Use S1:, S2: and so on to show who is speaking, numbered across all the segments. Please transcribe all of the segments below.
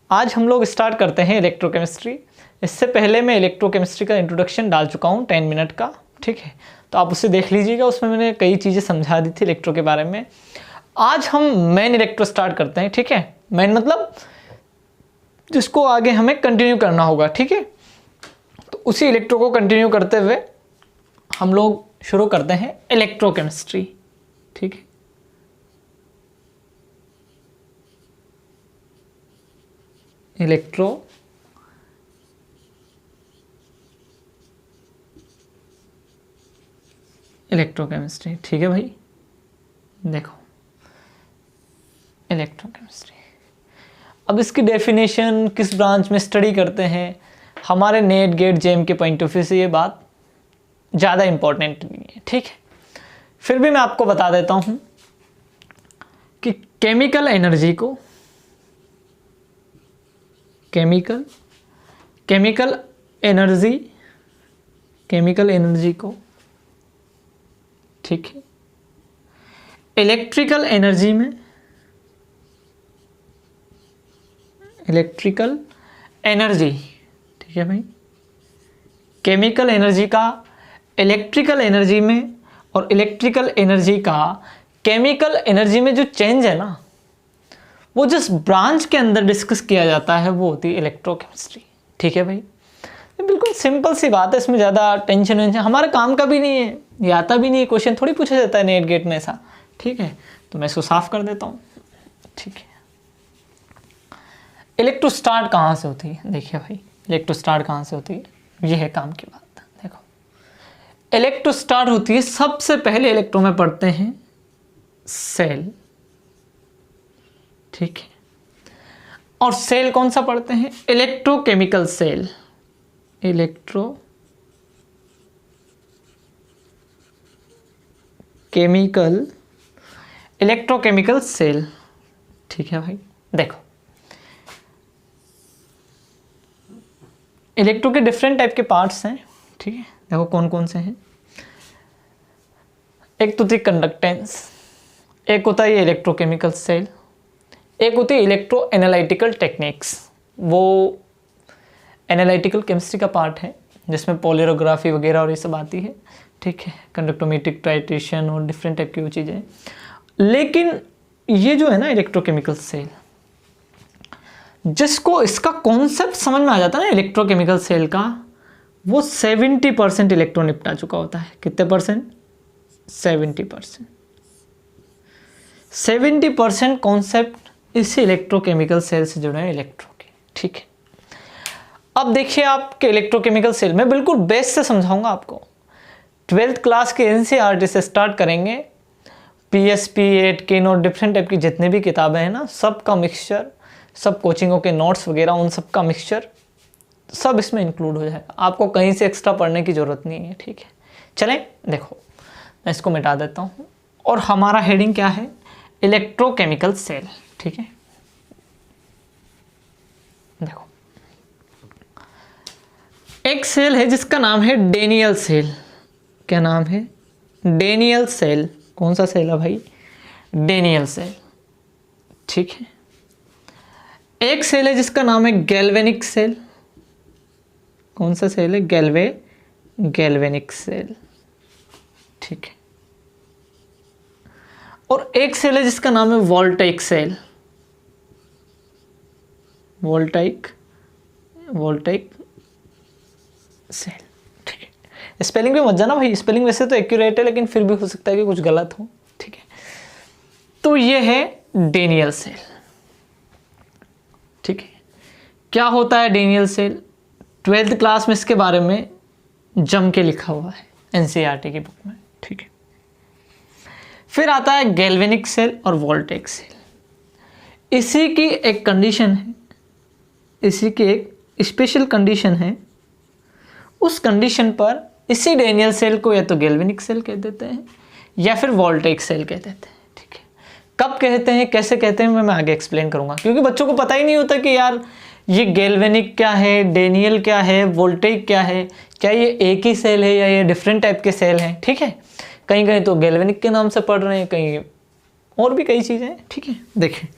S1: आज हम लोग स्टार्ट करते हैं इलेक्ट्रोकेमिस्ट्री। इससे पहले मैं इलेक्ट्रोकेमिस्ट्री का इंट्रोडक्शन डाल चुका हूँ 10 मिनट का, ठीक है, तो आप उसे देख लीजिएगा। उसमें मैंने कई चीज़ें समझा दी थी इलेक्ट्रो के बारे में। आज हम मेन इलेक्ट्रो स्टार्ट करते हैं, ठीक है। मेन मतलब जिसको आगे हमें कंटिन्यू करना होगा, ठीक है। तो उसी इलेक्ट्रो को कंटिन्यू करते हुए हम लोग शुरू करते हैं इलेक्ट्रोकेमिस्ट्री, ठीक है। इलेक्ट्रोकेमिस्ट्री, ठीक है भाई। देखो इलेक्ट्रोकेमिस्ट्री, अब इसकी डेफिनेशन किस ब्रांच में स्टडी करते हैं, हमारे नेट गेट जेम के पॉइंट ऑफ व्यू से ये बात ज़्यादा इम्पोर्टेंट नहीं है, ठीक है। फिर भी मैं आपको बता देता हूँ कि केमिकल एनर्जी को केमिकल एनर्जी को, ठीक है, इलेक्ट्रिकल एनर्जी, ठीक है भाई, केमिकल एनर्जी का इलेक्ट्रिकल एनर्जी में और इलेक्ट्रिकल एनर्जी का केमिकल एनर्जी में जो चेंज है ना, वो जिस ब्रांच के अंदर डिस्कस किया जाता है वो होती है इलेक्ट्रोकेमिस्ट्री, ठीक है भाई। ये बिल्कुल सिंपल सी बात है, इसमें ज़्यादा टेंशन हमारे काम का भी नहीं है, ये आता भी नहीं है, क्वेश्चन थोड़ी पूछा जाता है नेट गेट में ऐसा, ठीक है। तो मैं इसको साफ कर देता हूँ, ठीक है। इलेक्ट्रो स्टार्ट कहाँ से होती है, देखिए भाई, इलेक्ट्रो स्टार्ट कहाँ से होती है, ये है काम की बात। देखो इलेक्ट्रो स्टार्ट होती है, सबसे पहले इलेक्ट्रो में पढ़ते हैं सेल, ठीक है। और सेल कौन सा पढ़ते हैं, इलेक्ट्रोकेमिकल सेल, इलेक्ट्रोकेमिकल सेल, ठीक है भाई। देखो इलेक्ट्रो के डिफरेंट टाइप के पार्ट्स हैं, ठीक है। देखो कौन कौन से हैं। एक तो थी कंडक्टेंस, एक होता है ये इलेक्ट्रोकेमिकल सेल, एक होती है इलेक्ट्रो एनालिटिकल टेक्निक्स, वो एनालिटिकल केमिस्ट्री का पार्ट है जिसमें पोलरिग्राफी वगैरह और ये सब आती है, ठीक है, कंडक्टोमेट्रिक टाइट्रेशन और डिफरेंट टाइप की वो चीज़ें। लेकिन ये जो है ना इलेक्ट्रोकेमिकल सेल, जिसको इसका कॉन्सेप्ट समझ में आ जाता है ना इलेक्ट्रोकेमिकल सेल का, वो 70% इलेक्ट्रॉन निपटा चुका होता है। कितने परसेंट, 70%। 70% कॉन्सेप्ट इसी इलेक्ट्रोकेमिकल सेल से जुड़े हैं इलेक्ट्रो के, ठीक है। अब देखिए आपके इलेक्ट्रोकेमिकल सेल में बिल्कुल बेस से समझाऊंगा आपको। 12th क्लास के एनसीईआरटी से स्टार्ट करेंगे, पीएसपी 8 के नोट डिफरेंट टाइप की जितने भी किताबें हैं ना, सबका मिक्सचर, सब कोचिंगों के नोट्स वगैरह, उन सब का मिक्सचर सब इसमें इंक्लूड हो जाएगा। आपको कहीं से एक्स्ट्रा पढ़ने की ज़रूरत नहीं है, ठीक है। चलें, देखो मैं इसको मिटा देता हूँ और हमारा हेडिंग क्या है, इलेक्ट्रोकेमिकल सेल, ठीक है। देखो एक सेल है जिसका नाम है डेनियल सेल। क्या नाम है, डेनियल सेल। कौन सा सेल है भाई, डेनियल सेल, ठीक है। एक सेल है जिसका नाम है गैल्वेनिक सेल। कौन सा सेल है, गैल्वेनिक सेल, ठीक है। और एक सेल है जिसका नाम है वोल्टाइक सेल, वोल्टाइक सेल, ठीक है। स्पेलिंग भी मत जाना भाई, स्पेलिंग वैसे तो एक्यूरेट है लेकिन फिर भी हो सकता है कि कुछ गलत हो, ठीक है। तो ये है डेनियल सेल, ठीक है। क्या होता है डेनियल सेल, 12th क्लास में इसके बारे में जम के लिखा हुआ है एनसीईआरटी की बुक में, ठीक है। फिर आता है गैल्वेनिक सेल और वोल्टेक सेल। इसी की एक कंडीशन है, इसी की एक स्पेशल कंडीशन है। उस कंडीशन पर इसी डेनियल सेल को या तो गैल्वेनिक सेल कह देते हैं या फिर वोल्टेक सेल कह देते हैं, ठीक है। कब कहते हैं, कैसे कहते हैं, मैं आगे एक्सप्लेन करूंगा, क्योंकि बच्चों को पता ही नहीं होता कि यार ये गैल्वेनिक क्या है, डेनियल क्या है, वोल्टेक क्या है, क्या ये एक ही सेल है या ये डिफरेंट टाइप के सेल हैं, ठीक है। कहीं कहीं तो गैल्वेनिक के नाम से पढ़ रहे हैं, कहीं और भी कई चीज़ें हैं, ठीक है। देखिए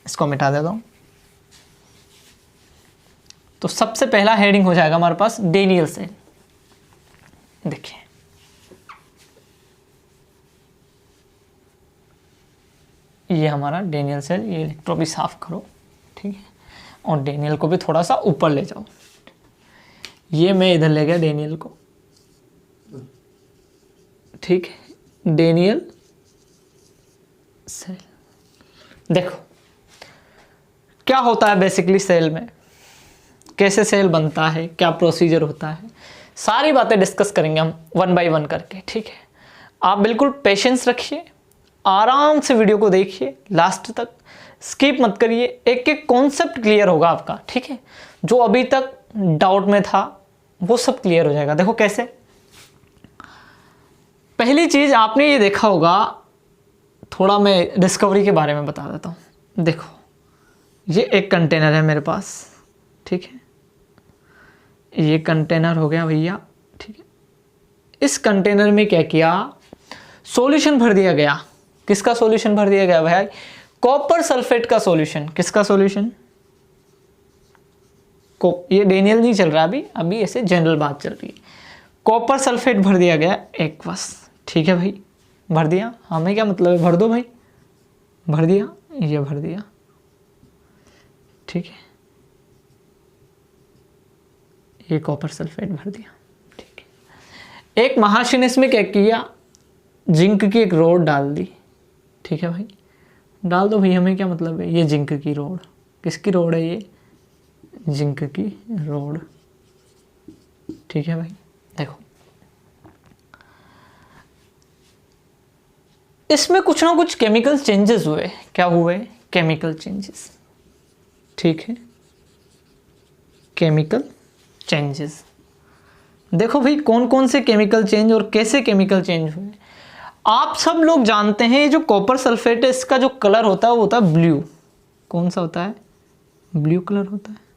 S1: इसको मिटा देता हूँ। तो सबसे पहला हेडिंग हो जाएगा हमारे पास डेनियल सेल। देखिए ये हमारा डेनियल सेल, ये इलेक्ट्रो भी साफ करो, ठीक है, और डेनियल को भी थोड़ा सा ऊपर ले जाओ। ये मैं इधर ले गया डेनियल को, ठीक है, डेनियल सेल। देखो क्या होता है बेसिकली सेल में, कैसे सेल बनता है, क्या प्रोसीजर होता है, सारी बातें डिस्कस करेंगे हम 1 बाय 1 करके, ठीक है। आप बिल्कुल पेशेंस रखिए, आराम से वीडियो को देखिए लास्ट तक, स्किप मत करिए, एक एक कॉन्सेप्ट क्लियर होगा आपका, ठीक है। जो अभी तक डाउट में था वो सब क्लियर हो जाएगा। देखो कैसे, पहली चीज आपने ये देखा होगा, थोड़ा मैं डिस्कवरी के बारे में बता देता हूँ। देखो ये एक कंटेनर है मेरे पास, ठीक है, ये कंटेनर हो गया भैया, ठीक है। इस कंटेनर में क्या किया, सॉल्यूशन भर दिया गया। किसका सॉल्यूशन भर दिया गया भाई, कॉपर सल्फेट का सॉल्यूशन। किसका सॉल्यूशन, ये डेनियल नहीं चल रहा अभी ऐसे जनरल बात चल रही है। कॉपर सल्फेट भर दिया गया एक्वस, ठीक है भाई, भर दिया, हमें क्या मतलब है, भर दो भाई, भर दिया, ये भर दिया, ठीक है, ये कॉपर सल्फेट भर दिया, ठीक है। एक महाशिन इसमें क्या किया, जिंक की एक रोड डाल दी, ठीक है भाई, डाल दो भाई, हमें क्या मतलब है, ये जिंक की रोड, किसकी रोड है, ये जिंक की रोड, ठीक है भाई। देखो इसमें कुछ ना कुछ केमिकल चेंजेस हुए, क्या हुए, केमिकल चेंजेस, ठीक है, केमिकल चेंजेस। देखो भाई कौन कौन से केमिकल चेंज और कैसे केमिकल चेंज हुए। आप सब लोग जानते हैं जो कॉपर सल्फेट है, इसका जो कलर होता है वो होता है ब्लू। कौन सा होता है, ब्लू कलर होता है।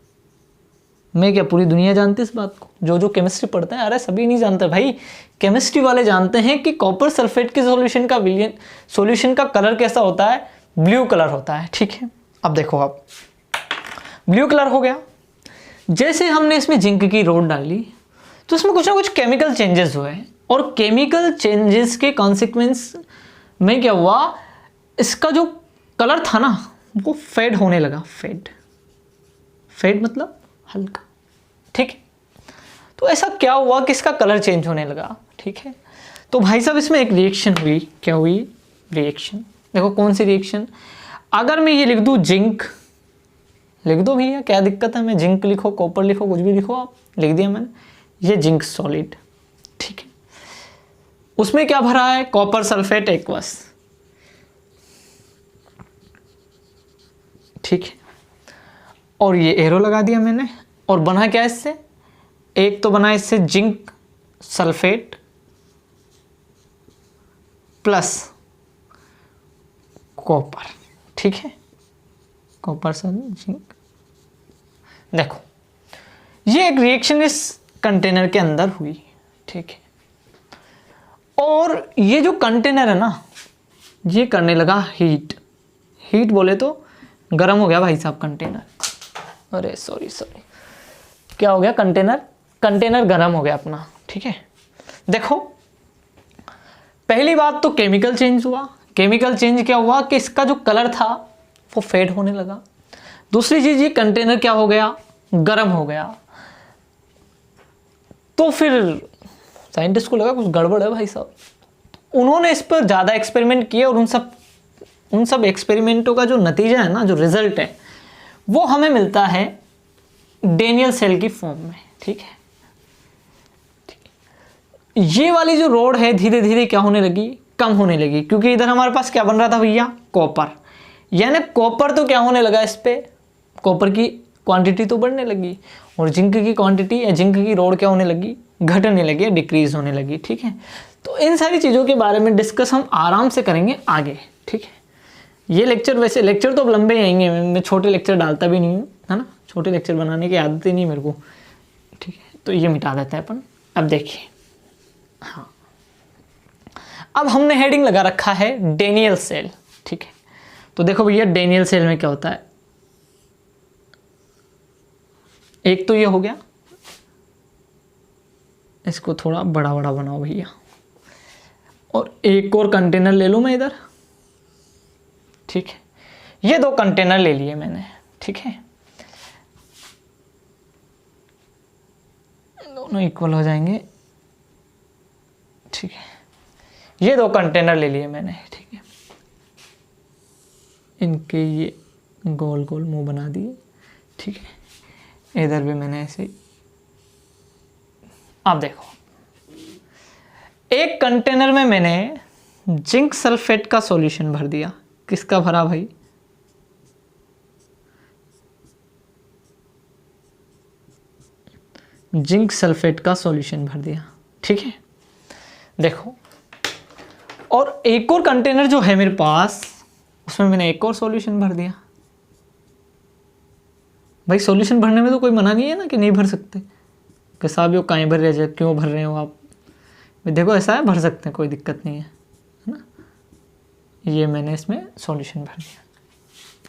S1: मैं क्या, पूरी दुनिया जानती है इस बात को, जो केमिस्ट्री पढ़ते हैं, अरे सभी नहीं जानते भाई, केमिस्ट्री वाले जानते हैं कि कॉपर सल्फेट के सॉल्यूशन का कलर कैसा होता है, ब्लू कलर होता है, ठीक है। अब देखो, आप ब्लू कलर हो गया। जैसे हमने इसमें जिंक की रोड डाली तो इसमें कुछ ना कुछ केमिकल चेंजेस हुए, और केमिकल चेंजेस के कॉन्सिक्वेंस में क्या हुआ, इसका जो कलर था ना वो फेड होने लगा। फेड मतलब हल्का, ठीक है। तो ऐसा क्या हुआ कि इसका कलर चेंज होने लगा, ठीक है। तो भाई साहब इसमें एक रिएक्शन हुई, क्या हुई, रिएक्शन। देखो कौन सी रिएक्शन, अगर मैं ये लिख दूं जिंक, लिख दो भैया, क्या दिक्कत है, मैं जिंक लिखो, कॉपर लिखो, कुछ भी लिखो, आप लिख दिया मैंने, ये जिंक सॉलिड, ठीक है। उसमें क्या भरा है, कॉपर सल्फेट एक्वस, ठीक है। और ये एरो लगा दिया मैंने, और बना क्या इससे, एक तो बना इससे जिंक सल्फेट प्लस कॉपर, ठीक है, कॉपर जिंक। देखो ये एक रिएक्शन इस कंटेनर के अंदर हुई, ठीक है। और ये जो कंटेनर है ना, ये करने लगा हीट बोले तो गर्म हो गया भाई साहब कंटेनर, अरे सॉरी क्या हो गया, कंटेनर गर्म हो गया अपना, ठीक है। देखो पहली बात तो केमिकल चेंज हुआ। केमिकल चेंज क्या हुआ कि इसका जो कलर था वो फेड होने लगा। दूसरी चीज, ये कंटेनर क्या हो गया, गर्म हो गया। तो फिर साइंटिस्ट को लगा कुछ गड़बड़ है भाई साहब, उन्होंने इस पर ज़्यादा एक्सपेरिमेंट किए, और उन सब एक्सपेरिमेंटों का जो नतीजा है ना, जो रिजल्ट है, वो हमें मिलता है डेनियल सेल की फॉर्म में, ठीक है। ये वाली जो रोड है धीरे धीरे क्या होने लगी, कम होने लगी, क्योंकि इधर हमारे पास क्या बन रहा था भैया, कॉपर, यानी कॉपर तो क्या होने लगा, इस पे कॉपर की क्वांटिटी तो बढ़ने लगी, और जिंक की क्वांटिटी या जिंक की रोड क्या होने लगी, घटने लगी, डिक्रीज होने लगी, ठीक है। तो इन सारी चीज़ों के बारे में डिस्कस हम आराम से करेंगे आगे, ठीक है। ये लेक्चर, वैसे लेक्चर तो अब लंबे आएंगे, मैं छोटे लेक्चर डालता भी नहीं हूँ, है ना, छोटे लेक्चर बनाने की आदत ही नहीं मेरे को, ठीक है। तो ये मिटा देते हैं अपन। अब देखिए, हाँ, अब हमने हेडिंग लगा रखा है डेनियल सेल, ठीक है। तो देखो भैया डेनियल सेल में क्या होता है, एक तो ये हो गया, इसको थोड़ा बड़ा बड़ा बनाओ भैया, और एक और कंटेनर ले लूँ मैं इधर, ठीक है। ये 2 कंटेनर ले लिए मैंने, ठीक है, दोनों इक्वल हो जाएंगे, ठीक है। ये 2 कंटेनर ले लिए मैंने, ठीक है, इनके ये गोल गोल मुंह बना दिए, ठीक है। इधर भी मैंने ऐसे, आप देखो, एक कंटेनर में मैंने जिंक सल्फेट का सॉल्यूशन भर दिया। किसका भरा भाई? जिंक सल्फेट का सॉल्यूशन भर दिया, ठीक है। देखो, और एक और कंटेनर जो है मेरे पास, उसमें मैंने एक और सॉल्यूशन भर दिया। भाई सॉल्यूशन भरने में तो कोई मना नहीं है ना कि नहीं भर सकते, कि साहब यो काहे भर रहे, क्यों भर रहे हो आप? देखो ऐसा है, भर सकते हैं, कोई दिक्कत नहीं है ना। ये मैंने इसमें सॉल्यूशन भर दिया,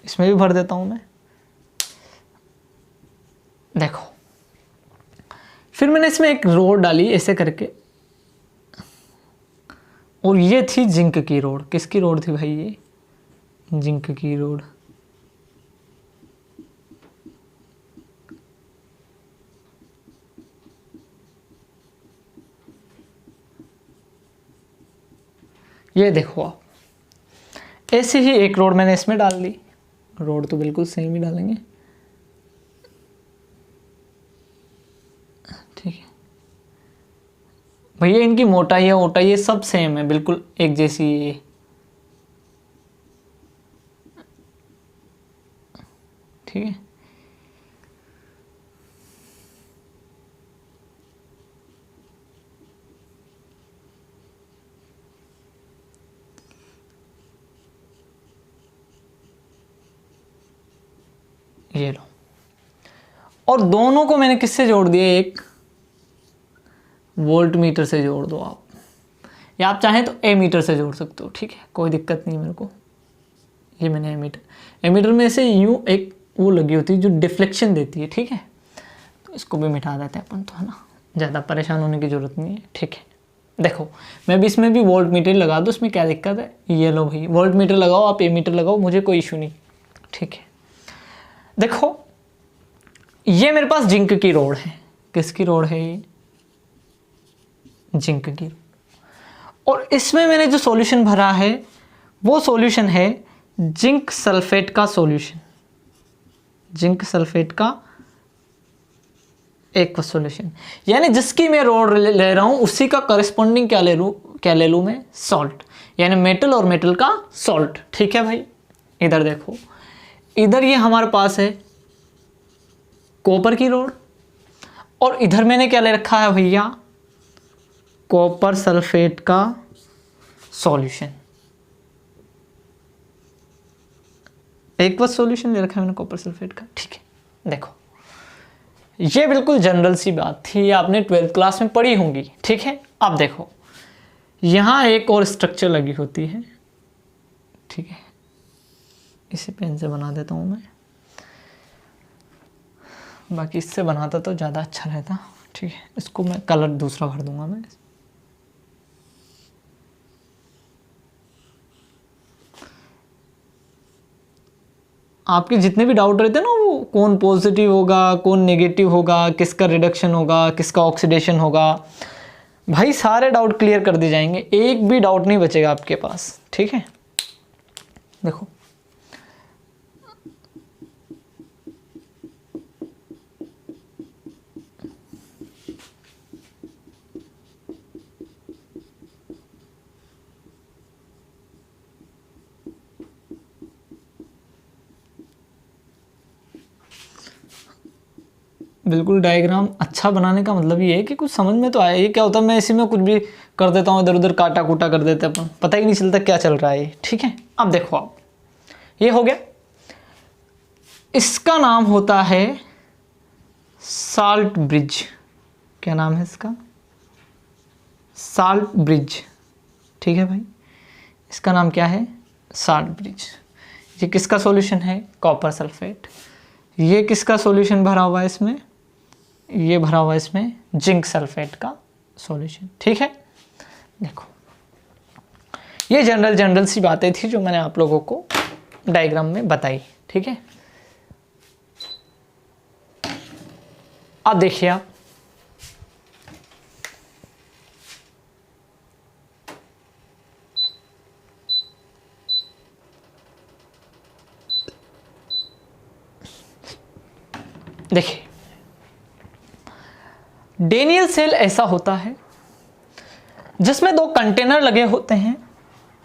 S1: इसमें भी भर देता हूँ मैं। देखो, फिर मैंने इसमें एक रोड डाली ऐसे करके, और ये थी जिंक की रोड। किसकी रोड थी भाई? ये जिंक की रोड। ये देखो आप, ऐसे ही एक रोड मैंने इसमें डाल दी। रोड तो बिल्कुल सेम ही डालेंगे, ठीक है भैया। इनकी मोटाई है, मोटाई ये सब सेम है, बिल्कुल एक जैसी है, ठीक है। ये लो, और दोनों को मैंने किससे जोड़ दिया? एक वोल्ट मीटर से जोड़ दो आप, या आप चाहें तो एमीटर से जोड़ सकते हो, ठीक है, कोई दिक्कत नहीं मेरे को। ये मैंने एमीटर में से यूँ एक वो लगी होती है जो डिफ्लेक्शन देती है, ठीक है। तो इसको भी मिटा देते हैं अपन तो, है ना, ज़्यादा परेशान होने की ज़रूरत नहीं है, ठीक है। देखो, मैं भी इसमें भी वोल्ट मीटर लगा दूँ, इसमें क्या दिक्कत है? ये लो भाई, वोल्ट मीटर लगाओ, आप एमीटर लगाओ, मुझे कोई इशू नहीं, ठीक है। देखो, ये मेरे पास जिंक की रोड है। किसकी रोड है? ये जिंक की। और इसमें मैंने जो सॉल्यूशन भरा है वो सॉल्यूशन है जिंक सल्फेट का सॉल्यूशन। जिंक सल्फेट का एक सॉल्यूशन, यानी जिसकी मैं रोड ले रहा हूं उसी का करस्पॉन्डिंग क्या ले लूं मैं? सॉल्ट, यानी मेटल और मेटल का सॉल्ट, ठीक है भाई। इधर देखो, इधर ये हमारे पास है कॉपर की रोड, और इधर मैंने क्या ले रखा है भैया? कॉपर सल्फेट का सॉल्यूशन। एक बस सॉल्यूशन ले रखा है मैंने कॉपर सल्फेट का, ठीक है। देखो, ये बिल्कुल जनरल सी बात थी, ये आपने 12th क्लास में पढ़ी होंगी, ठीक है। अब देखो, यहाँ एक और स्ट्रक्चर लगी होती है, ठीक है, इसे पेन से बना देता हूँ मैं, बाकी इससे बनाता तो ज़्यादा अच्छा रहता, ठीक है। इसको मैं कलर दूसरा भर दूंगा मैं। आपके जितने भी डाउट रहते हैं ना, वो कौन पॉजिटिव होगा, कौन नेगेटिव होगा, किसका रिडक्शन होगा, किसका ऑक्सीडेशन होगा, भाई सारे डाउट क्लियर कर दिए जाएंगे, एक भी डाउट नहीं बचेगा आपके पास, ठीक है। देखो, बिल्कुल डायग्राम अच्छा बनाने का मतलब ये है कि कुछ समझ में तो आए। ये क्या होता है, मैं इसी में कुछ भी कर देता हूँ, इधर उधर काटा कूटा कर देते अपन, पता ही नहीं चलता क्या चल रहा है, ठीक है। अब देखो आप, ये हो गया, इसका नाम होता है साल्ट ब्रिज। क्या नाम है इसका? साल्ट ब्रिज, ठीक है भाई, इसका नाम क्या है? Salt bridge. ये किसका सॉल्यूशन है? Copper sulphate. ये किसका सॉल्यूशन भरा हुआ है इसमें? ये भरा हुआ इसमें जिंक सल्फेट का सॉल्यूशन। ठीक है, देखो ये जनरल सी बातें थी जो मैंने आप लोगों को डायग्राम में बताई। ठीक है, अब देखिए आप देखिए, डेनियल सेल ऐसा होता है जिसमें दो कंटेनर लगे होते हैं,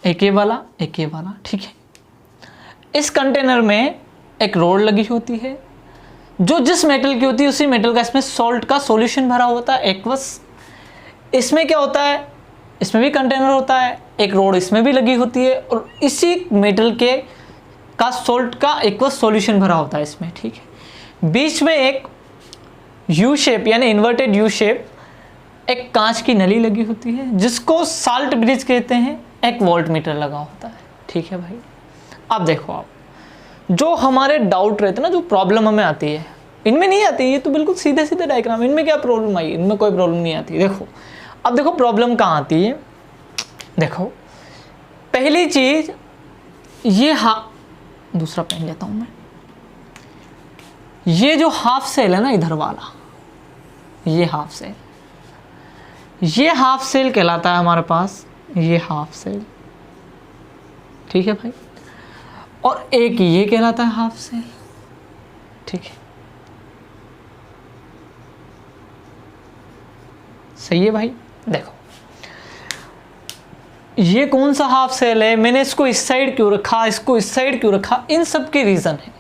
S1: एक ये वाला एक ये वाला। ठीक है, इस कंटेनर में एक रोड लगी होती है जो जिस मेटल की होती है उसी मेटल का इसमें सॉल्ट का सॉल्यूशन भरा होता है एक्वस। इसमें क्या होता है, इसमें भी कंटेनर होता है, एक रोड इसमें भी लगी होती है और इसी मेटल के का सॉल्ट का एक्वस सॉल्यूशन भरा होता है इसमें। ठीक है, बीच में एक यू शेप यानी इन्वर्टेड यू शेप एक कांच की नली लगी होती है जिसको साल्ट ब्रिज कहते हैं, एक वोल्ट मीटर लगा होता है। ठीक है भाई, अब देखो आप जो हमारे डाउट रहते हैं ना, जो प्रॉब्लम हमें आती है, इनमें नहीं आती, ये तो बिल्कुल सीधे सीधे डायग्राम, इनमें क्या प्रॉब्लम आई, इनमें कोई प्रॉब्लम नहीं आती। देखो अब देखो प्रॉब्लम कहाँ आती है। देखो पहली चीज ये दूसरा पेन लेता हूं मैं, ये जो हाफ सेल है ना इधर वाला, ये हाफ सेल, ये हाफ सेल कहलाता है हमारे पास, ये हाफ सेल। ठीक है भाई, और एक ये कहलाता है हाफ सेल। ठीक है, सही है भाई। देखो ये कौन सा हाफ सेल है, मैंने इसको इस साइड क्यों रखा, इसको इस साइड क्यों रखा, इन सब के रीजन है।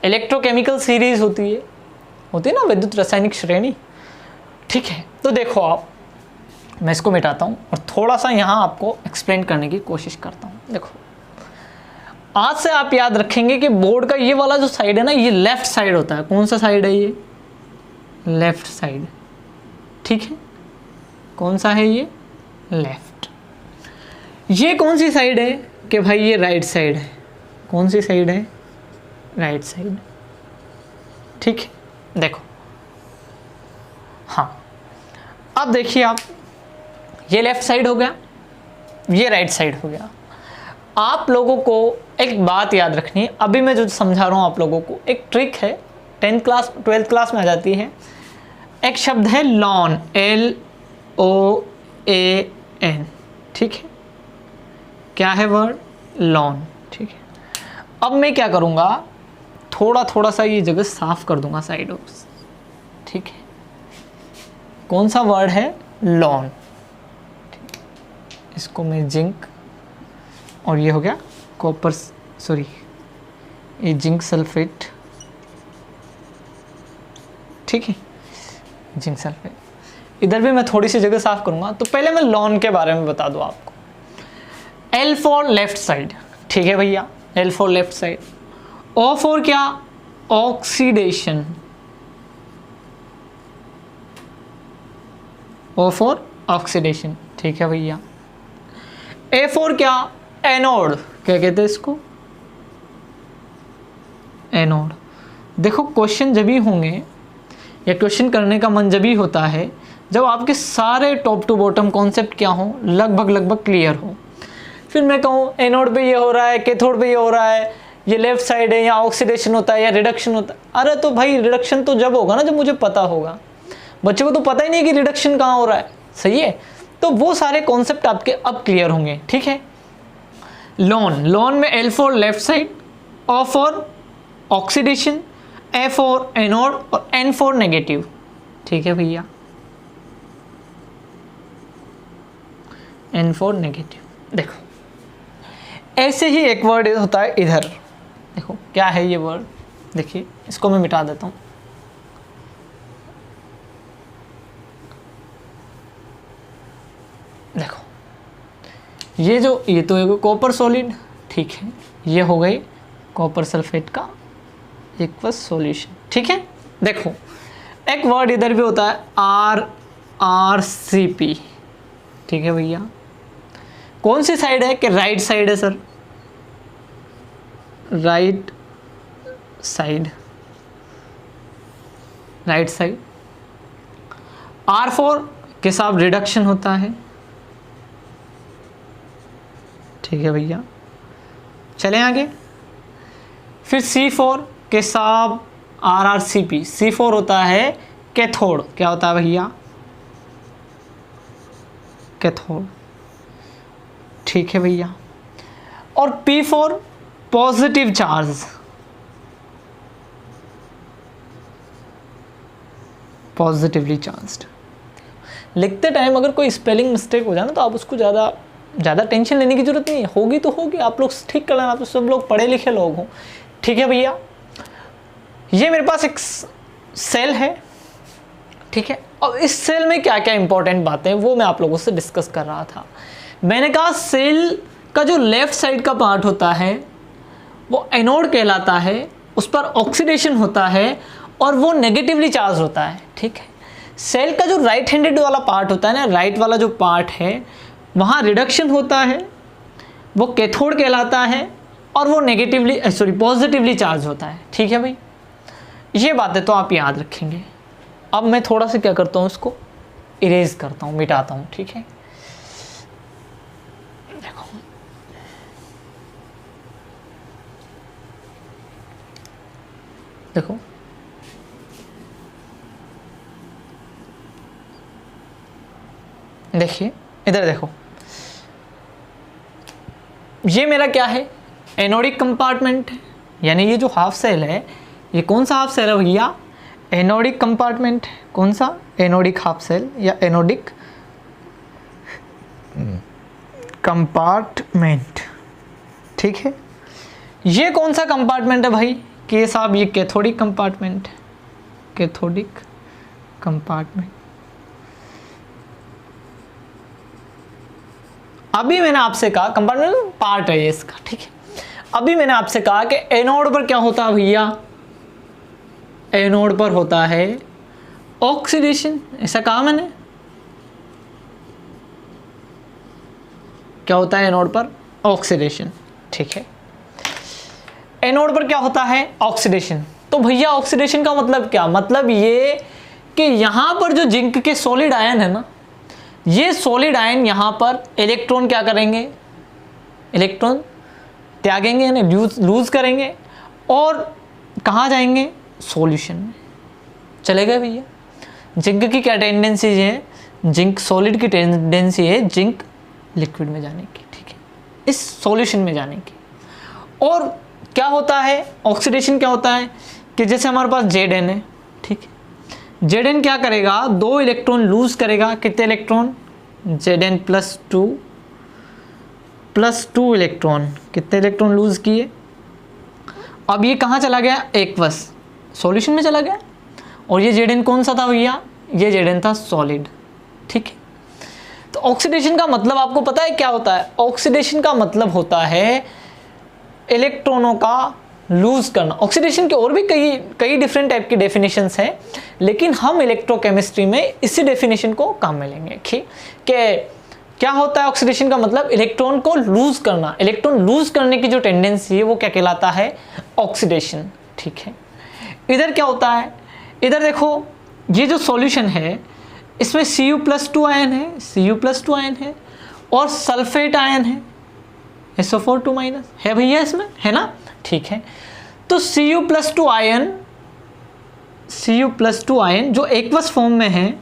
S1: इलेक्ट्रोकेमिकल सीरीज होती है ना, विद्युत रासायनिक श्रेणी। ठीक है, तो देखो आप, मैं इसको मिटाता हूँ और थोड़ा सा यहाँ आपको एक्सप्लेन करने की कोशिश करता हूँ। देखो आज से आप याद रखेंगे कि बोर्ड का ये वाला जो साइड है ना, ये लेफ्ट साइड होता है। कौन सा साइड है ये, लेफ्ट साइड। ठीक है, कौन सा है ये, लेफ्ट। ये कौन सी साइड है कि भाई ये राइट साइड है। कौन सी साइड है, राइट साइड। ठीक है, देखो हाँ, अब देखिए आप, ये लेफ्ट साइड हो गया, ये राइट साइड हो गया। आप लोगों को एक बात याद रखनी है, अभी मैं जो समझा रहा हूँ आप लोगों को, एक ट्रिक है, 10th क्लास 12th क्लास में आ जाती है। एक शब्द है लॉन, LOAN। ठीक है, क्या है वर्ड, लॉन। ठीक है, अब मैं क्या करूँगा, थोड़ा सा ये जगह साफ कर दूंगा साइड ऑफ। ठीक है, कौन सा वर्ड है, लॉन। इसको मैं जिंक, और ये हो गया कॉपर, सॉरी ये जिंक सल्फेट। ठीक है, जिंक सल्फेट। इधर भी मैं थोड़ी सी जगह साफ करूंगा। तो पहले मैं लॉन के बारे में बता दूं आपको। L for left side. ठीक है भैया, L for left side. O for क्या, ऑक्सीडेशन। O for oxidation. ठीक है भैया। A फॉर क्या, एनोड। क्या कहते हैं इसको, एनोड। देखो क्वेश्चन जब भी होंगे या क्वेश्चन करने का मन जब भी होता है जब आपके सारे टॉप टू बॉटम कॉन्सेप्ट क्या हो, लगभग क्लियर हो। फिर मैं कहूँ एनोड पे ये हो रहा है, कैथोड पे ये हो रहा है, ये लेफ्ट साइड है, या ऑक्सीडेशन होता है या रिडक्शन होता है। अरे तो भाई रिडक्शन तो जब होगा ना जब मुझे पता होगा, बच्चे को तो पता ही नहीं कि रिडक्शन कहाँ हो रहा है। सही है, तो वो सारे कॉन्सेप्ट आपके अब क्लियर होंगे। ठीक है, लॉन में L for left side, O for oxidation, A for anode और N फॉर नेगेटिव। ठीक है भैया, N फॉर नेगेटिव। देखो ऐसे ही एक वर्ड होता है इधर। देखो क्या है ये वर्ड, देखिए इसको मैं मिटा देता हूँ। देखो ये तो है कॉपर सॉलिड। ठीक है, ये हो गई कॉपर सल्फेट का एक्वस सॉल्यूशन। ठीक है, देखो एक वर्ड इधर भी होता है RRCP। ठीक है भैया, कौन सी साइड है कि राइट साइड है sir, right side, right side. R4 के साथ रिडक्शन होता है, ठीक है भैया। चलें आगे। फिर C4 के साथ RrCp, C4 होता है कैथोड, क्या होता है भैया, कैथोड, ठीक है भैया। और P4 positive charge, positively charged. लिखते टाइम अगर कोई स्पेलिंग मिस्टेक हो जाए ना तो आप उसको ज़्यादा टेंशन लेने की जरूरत नहीं है, होगी तो होगी, आप लोग ठीक कर लेना, आप तो सब लोग पढ़े लिखे लोग हों, ठीक है भैया। ये मेरे पास एक सेल है, ठीक है। अब इस सेल में क्या क्या इंपॉर्टेंट बातें हैं वो मैं आप लोगों से डिस्कस कर रहा था। मैंने कहा सेल का जो लेफ्ट साइड का पार्ट होता है वो एनोड कहलाता है, उस पर ऑक्सीडेशन होता है और वो नेगेटिवली चार्ज होता है, ठीक है। सेल का जो राइट हैंडेड वाला पार्ट होता है ना, राइट वाला जो पार्ट है, वहाँ रिडक्शन होता है, वो कैथोड कहलाता है और वो पॉजिटिवली चार्ज होता है, ठीक है भाई। ये बातें तो आप याद रखेंगे। अब मैं थोड़ा सा क्या करता हूँ, इसको इरेज करता हूँ, मिटाता हूँ, ठीक है। देखो देखिए इधर देखो, ये मेरा क्या है, एनोडिक कंपार्टमेंट है, यानी ये जो हाफ सेल है, ये कौन सा हाफ सेल है भैया, एनोडिक कंपार्टमेंट। कौन सा, एनोडिक हाफ सेल या एनोडिक कंपार्टमेंट, ठीक है। ये कौन सा कंपार्टमेंट है भाई, के साहब ये कैथोडिक कंपार्टमेंट, कैथोडिक कंपार्टमेंट। अभी मैंने आपसे कहा कंपार्टमेंट पार्ट है ये इसका, ठीक है। अभी मैंने आपसे कहा कि एनोड पर क्या होता है भैया, एनोड पर होता है ऑक्सीडेशन, ऐसा कहा मैंने। क्या होता है एनोड पर, ऑक्सीडेशन, ठीक है। एनोड पर क्या होता है, ऑक्सीडेशन। तो भैया ऑक्सीडेशन का मतलब क्या, मतलब ये कि यहां पर जो जिंक के सॉलिड आयन है ना, ये सॉलिड आयन यहां पर इलेक्ट्रॉन क्या करेंगे, इलेक्ट्रॉन त्यागेंगे, यानी लूज करेंगे और कहाँ जाएंगे, सॉल्यूशन में चले गए भैया। जिंक की क्या टेंडेंसी है, जिंक सॉलिड की टेंडेंसी है जिंक लिक्विड में जाने की, ठीक है, इस सॉल्यूशन में जाने की। और क्या होता है ऑक्सीडेशन, क्या होता है कि जैसे हमारे पास Zn है, ठीक है, Zn क्या करेगा, 2 इलेक्ट्रॉन लूज करेगा, कितने इलेक्ट्रॉन, Zn +2 इलेक्ट्रॉन, कितने इलेक्ट्रॉन लूज किए। अब ये कहाँ चला गया, एक्वस, सॉल्यूशन में चला गया। और ये Zn कौन सा था भैया, ये Zn था सॉलिड, ठीक है। तो ऑक्सीडेशन का मतलब आपको पता है क्या होता है, ऑक्सीडेशन का मतलब होता है इलेक्ट्रॉनों का लूज करना। ऑक्सीडेशन के और भी कई डिफरेंट टाइप की डेफिनेशंस हैं, लेकिन हम इलेक्ट्रोकेमिस्ट्री में इसी डेफिनेशन को काम में लेंगे, ठीक। कि क्या होता है ऑक्सीडेशन का मतलब, इलेक्ट्रॉन को लूज करना। इलेक्ट्रॉन लूज करने की जो टेंडेंसी है वो क्या कहलाता है, ऑक्सीडेशन, ठीक है। इधर क्या होता है, इधर देखो ये जो सॉल्यूशन है इसमें Cu+2 आयन है, Cu+2 आयन है और सल्फेट आयन है, SO4 है भैया इसमें, है ना, ठीक है। तो Cu+2 आयन जो एक्वस फॉर्म में है,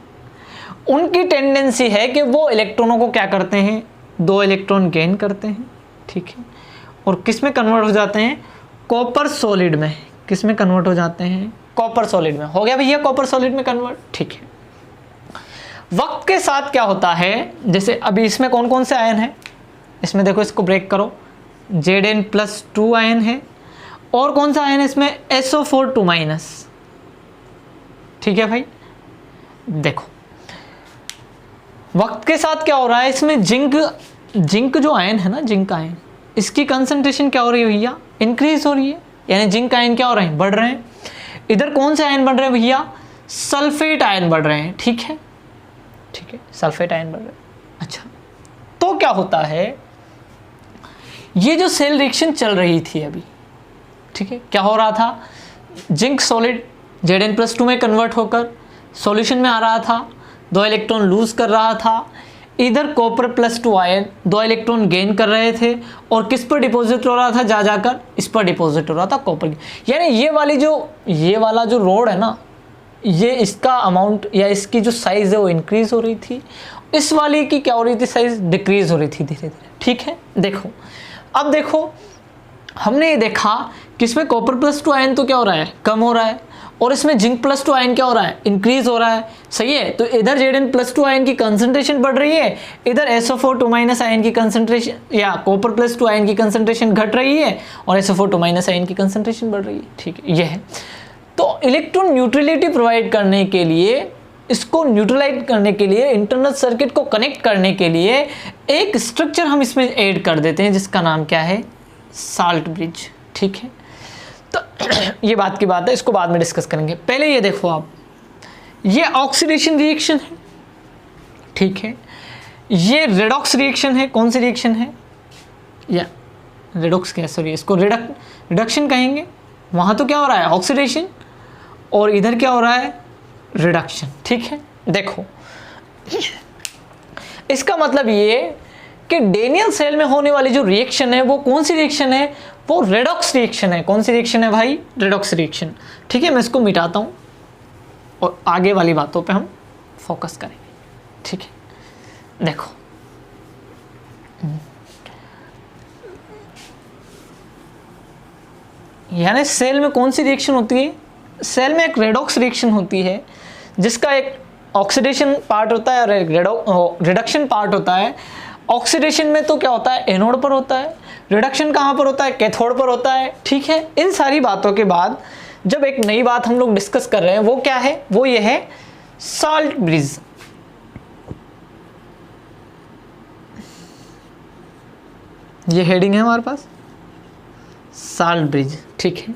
S1: उनकी टेंडेंसी है कि वो इलेक्ट्रॉनों को क्या करते हैं, 2 इलेक्ट्रॉन गेन करते हैं, ठीक है, और किस में कन्वर्ट हो जाते हैं, कॉपर सॉलिड में। किस में कन्वर्ट हो जाते हैं, कॉपर सॉलिड में। हो गया भैया कॉपर सॉलिड में कन्वर्ट, ठीक है। वक्त के साथ क्या होता है, जैसे अभी इसमें कौन कौन से आयन है, इसमें देखो, इसको ब्रेक करो, Zn+2 आयन है और कौन सा आयन है इसमें, SO4 ठीक है भाई। देखो वक्त के साथ क्या हो रहा है, इसमें जिंक जो आयन है ना, जिंक आयन, इसकी कंसंट्रेशन क्या हो रही है भैया, इंक्रीज हो रही है, यानी जिंक आयन क्या हो रहे हैं, बढ़ रहे हैं। इधर कौन से आयन बढ़ रहे हैं भैया, सल्फेट आयन बढ़ रहे हैं, ठीक है, ठीक है, सल्फेट आयन बढ़ रहे हैं। अच्छा, तो क्या होता है, ये जो सेल रिएक्शन चल रही थी अभी, ठीक है, क्या हो रहा था, जिंक सॉलिड Zn+2 में कन्वर्ट होकर सॉल्यूशन में आ रहा था, 2 इलेक्ट्रॉन लूज कर रहा था, इधर copper plus 2 ion 2 electron gain कर रहे थे, और किस पर डिपॉजिट हो रहा था, जा जाकर इस पर डिपॉजिट हो रहा था, कॉपर की। यानी ये वाला जो रोड है ना, ये इसका अमाउंट या इसकी जो साइज़ है वो इंक्रीज हो रही थी, इस वाली की क्या हो रही थी, साइज़ डिक्रीज हो रही थी धीरे धीरे। ठीक है, देखो अब देखो हमने ये देखा कि इसमें कॉपर प्लस 2 आयन तो क्या हो रहा है, कम हो रहा है, और इसमें जिंक प्लस 2 आयन क्या हो रहा है, इंक्रीज हो रहा है। सही है, तो इधर Zn प्लस 2 आयन की कंसंट्रेशन बढ़ रही है, इधर SO4 आयन की कंसंट्रेशन या कॉपर प्लस 2 आयन की कंसंट्रेशन घट रही है, और SO4 आयन की कंसंट्रेशन बढ़ रही है। ठीक है, यह है। तो इलेक्ट्रॉन न्यूट्रलिटी प्रोवाइड करने के लिए, इसको न्यूट्रलाइज करने के लिए, इंटरनल सर्किट को कनेक्ट करने के लिए एक स्ट्रक्चर हम इसमें ऐड कर देते हैं, जिसका नाम क्या है, साल्ट ब्रिज। ठीक है, तो ये बात की बात है, इसको बाद में डिस्कस करेंगे। पहले ये देखो आप, ये ऑक्सीडेशन रिएक्शन है। ठीक है, ये रेडॉक्स रिएक्शन है। कौन सी रिएक्शन है, या रेडॉक्स क्या, सॉरी इसको रिडक्शन कहेंगे। वहाँ तो क्या हो रहा है, ऑक्सीडेशन, और इधर क्या हो रहा है, रिडक्शन। ठीक है, देखो इसका मतलब ये कि डेनियल सेल में होने वाली जो रिएक्शन है वो कौन सी रिएक्शन है, वो रेडॉक्स रिएक्शन है। कौन सी रिएक्शन है भाई, रेडॉक्स रिएक्शन। ठीक है, मैं इसको मिटाता हूँ और आगे वाली बातों पे हम फोकस करेंगे। ठीक है, देखो यानी सेल में कौन सी रिएक्शन होती है, सेल में एक रेडॉक्स रिएक्शन होती है, जिसका एक ऑक्सीडेशन पार्ट होता है और एक रिडक्शन पार्ट होता है। ऑक्सीडेशन में तो क्या होता है, एनोड पर होता है, रिडक्शन कहाँ पर होता है, कैथोड पर होता है। ठीक है, इन सारी बातों के बाद जब एक नई बात हम लोग डिस्कस कर रहे हैं, वो क्या है, वो ये है साल्ट ब्रिज। ये हेडिंग है हमारे पास, साल्ट ब्रिज। ठीक है,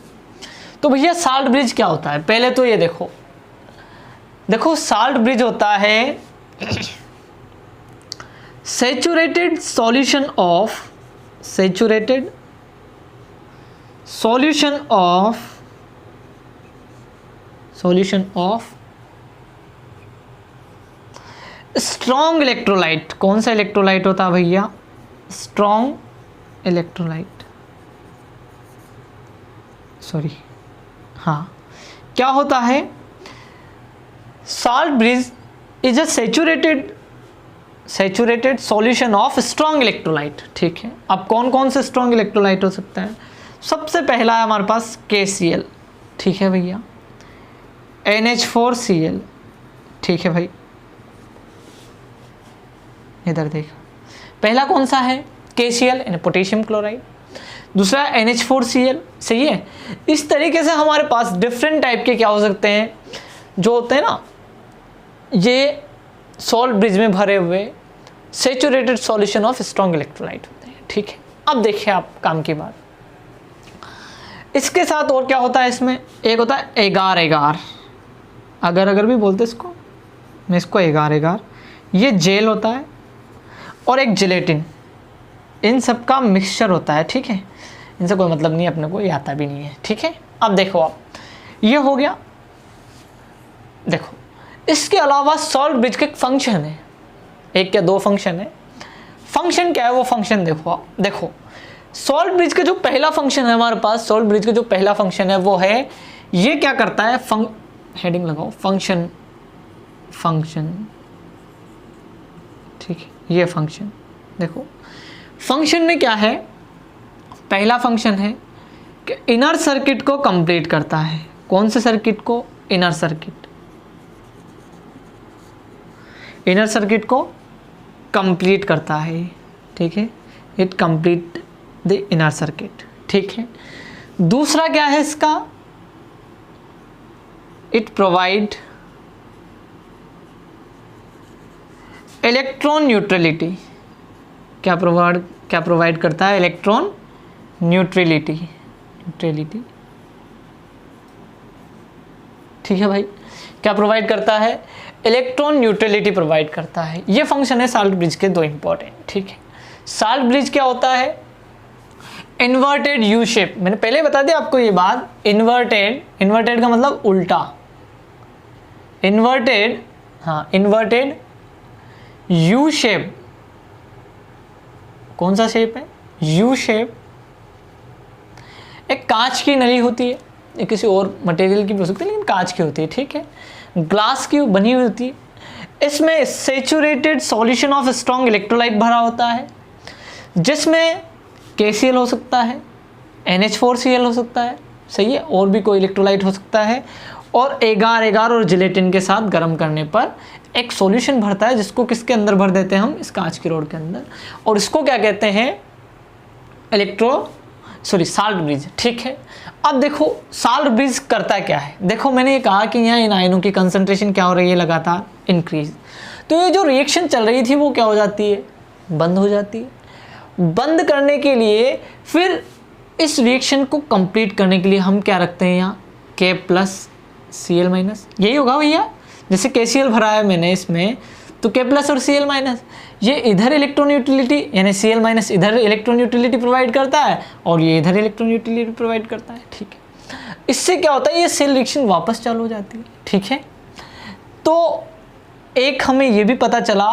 S1: तो भैया साल्ट ब्रिज क्या होता है, पहले तो ये देखो साल्ट ब्रिज होता है saturated solution of strong electrolyte. कौन सा इलेक्ट्रोलाइट होता है भैया, स्ट्रॉन्ग इलेक्ट्रोलाइट, सॉरी हाँ, क्या होता है, salt bridge is a saturated solution of strong electrolyte. ठीक है, अब कौन कौन से स्ट्रॉन्ग इलेक्ट्रोलाइट हो सकता है, सबसे पहला है हमारे पास KCl। ठीक है भैया, NH4Cl। ठीक है भाई, इधर देखो, पहला कौन सा है, KCl यानी पोटेशियम क्लोराइड, दूसरा NH4Cl। सही है, इस तरीके से हमारे पास डिफरेंट टाइप के क्या हो सकते हैं, जो होते हैं ना, ये सॉल्ट ब्रिज में भरे हुए saturated solution of strong electrolyte होते हैं। ठीक है, अब देखिए आप काम की बात, इसके साथ और क्या होता है, इसमें एक होता है एगार, अगर भी बोलते इसको, मैं इसको एगार, ये जेल होता है, और एक जिलेटिन, इन सब का मिक्सचर होता है। ठीक है, इनसे कोई मतलब नहीं, अपने को ये आता भी नहीं है। ठीक है, अब देखो आप, ये हो गया। देखो इसके अलावा सॉल्ट ब्रिज के फंक्शन है, एक या दो फंक्शन है। फंक्शन क्या है, वो फंक्शन देखो आप, देखो सॉल्ट ब्रिज का जो पहला फंक्शन है हमारे पास, सॉल्ट ब्रिज का जो पहला फंक्शन है वो है, ये क्या करता है, हेडिंग लगाओ, फंक्शन। ठीक है, ये फंक्शन देखो, फंक्शन में क्या है, पहला फंक्शन है कि इनर सर्किट को कंप्लीट करता है। कौन से सर्किट को, इनर सर्किट को कंप्लीट करता है। ठीक है, it complete the inner circuit. ठीक है, दूसरा क्या है इसका, इट प्रोवाइड इलेक्ट्रॉन न्यूट्रलिटी। क्या प्रोवाइड करता है, इलेक्ट्रॉन न्यूट्रलिटी। ठीक है भाई, क्या प्रोवाइड करता है, इलेक्ट्रॉन न्यूट्रलिटी प्रोवाइड करता है। ये फंक्शन है साल्ट ब्रिज के दो इंपॉर्टेंट। ठीक है, साल्ट ब्रिज क्या होता है, इन्वर्टेड यू शेप। मैंने पहले बता दिया आपको ये बात, इन्वर्टेड का मतलब उल्टा, इन्वर्टेड हाँ, इन्वर्टेड यू शेप, कौन सा शेप है, यू शेप। एक कांच की नली होती है, ये किसी और मटेरियल की भी हो सकती है लेकिन कांच की होती है, ठीक है, ग्लास की बनी हुई होती है। इसमें saturated solution of strong electrolyte भरा होता है, जिसमें KCl हो सकता है, NH4Cl हो सकता है, सही है, और भी कोई इलेक्ट्रोलाइट हो सकता है, और एगार एगार और जिलेटिन के साथ गर्म करने पर एक सॉल्यूशन भरता है, जिसको किसके अंदर भर देते हैं हम, इस कांच की रोड के अंदर, और इसको क्या कहते हैं, साल्ट ब्रिज, ठीक है। अब देखो साल्ट ब्रिज करता क्या है, देखो मैंने ये कहा कि यहाँ इन आयनों की कंसंट्रेशन क्या हो रही है, लगातार इंक्रीज, तो ये जो रिएक्शन चल रही थी वो क्या हो जाती है, बंद हो जाती है। बंद करने के लिए फिर इस रिएक्शन को कंप्लीट करने के लिए हम क्या रखते हैं यहाँ, K+Cl-, यही होगा भैया, जैसे KCl भरा है मैंने इसमें, तो K+ और Cl-, ये इधर इलेक्ट्रॉन यूटिलिटी यानी Cl- इधर इलेक्ट्रॉन यूटिलिटी प्रोवाइड करता है और ये इधर इलेक्ट्रॉन यूटिलिटी प्रोवाइड करता है, ठीक है। इससे क्या होता है, ये सेल रिएक्शन वापस चालू हो जाती है, ठीक है। तो एक हमें ये भी पता चला,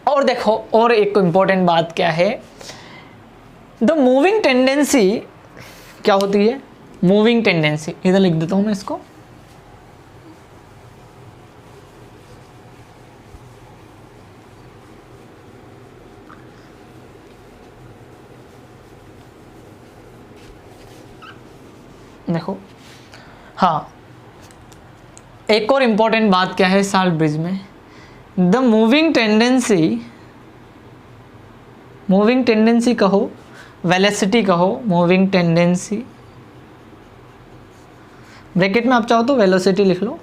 S1: और देखो और एक इम्पॉर्टेंट बात क्या है, द मूविंग टेंडेंसी क्या होती है, मूविंग टेंडेंसी, इधर लिख देता हूं मैं इसको, देखो हाँ, एक और इम्पॉर्टेंट बात क्या है साल्ट ब्रिज में, द मूविंग टेंडेंसी कहो, वेलोसिटी कहो, मूविंग टेंडेंसी, ब्रैकेट में आप चाहो तो वेलोसिटी लिख लो,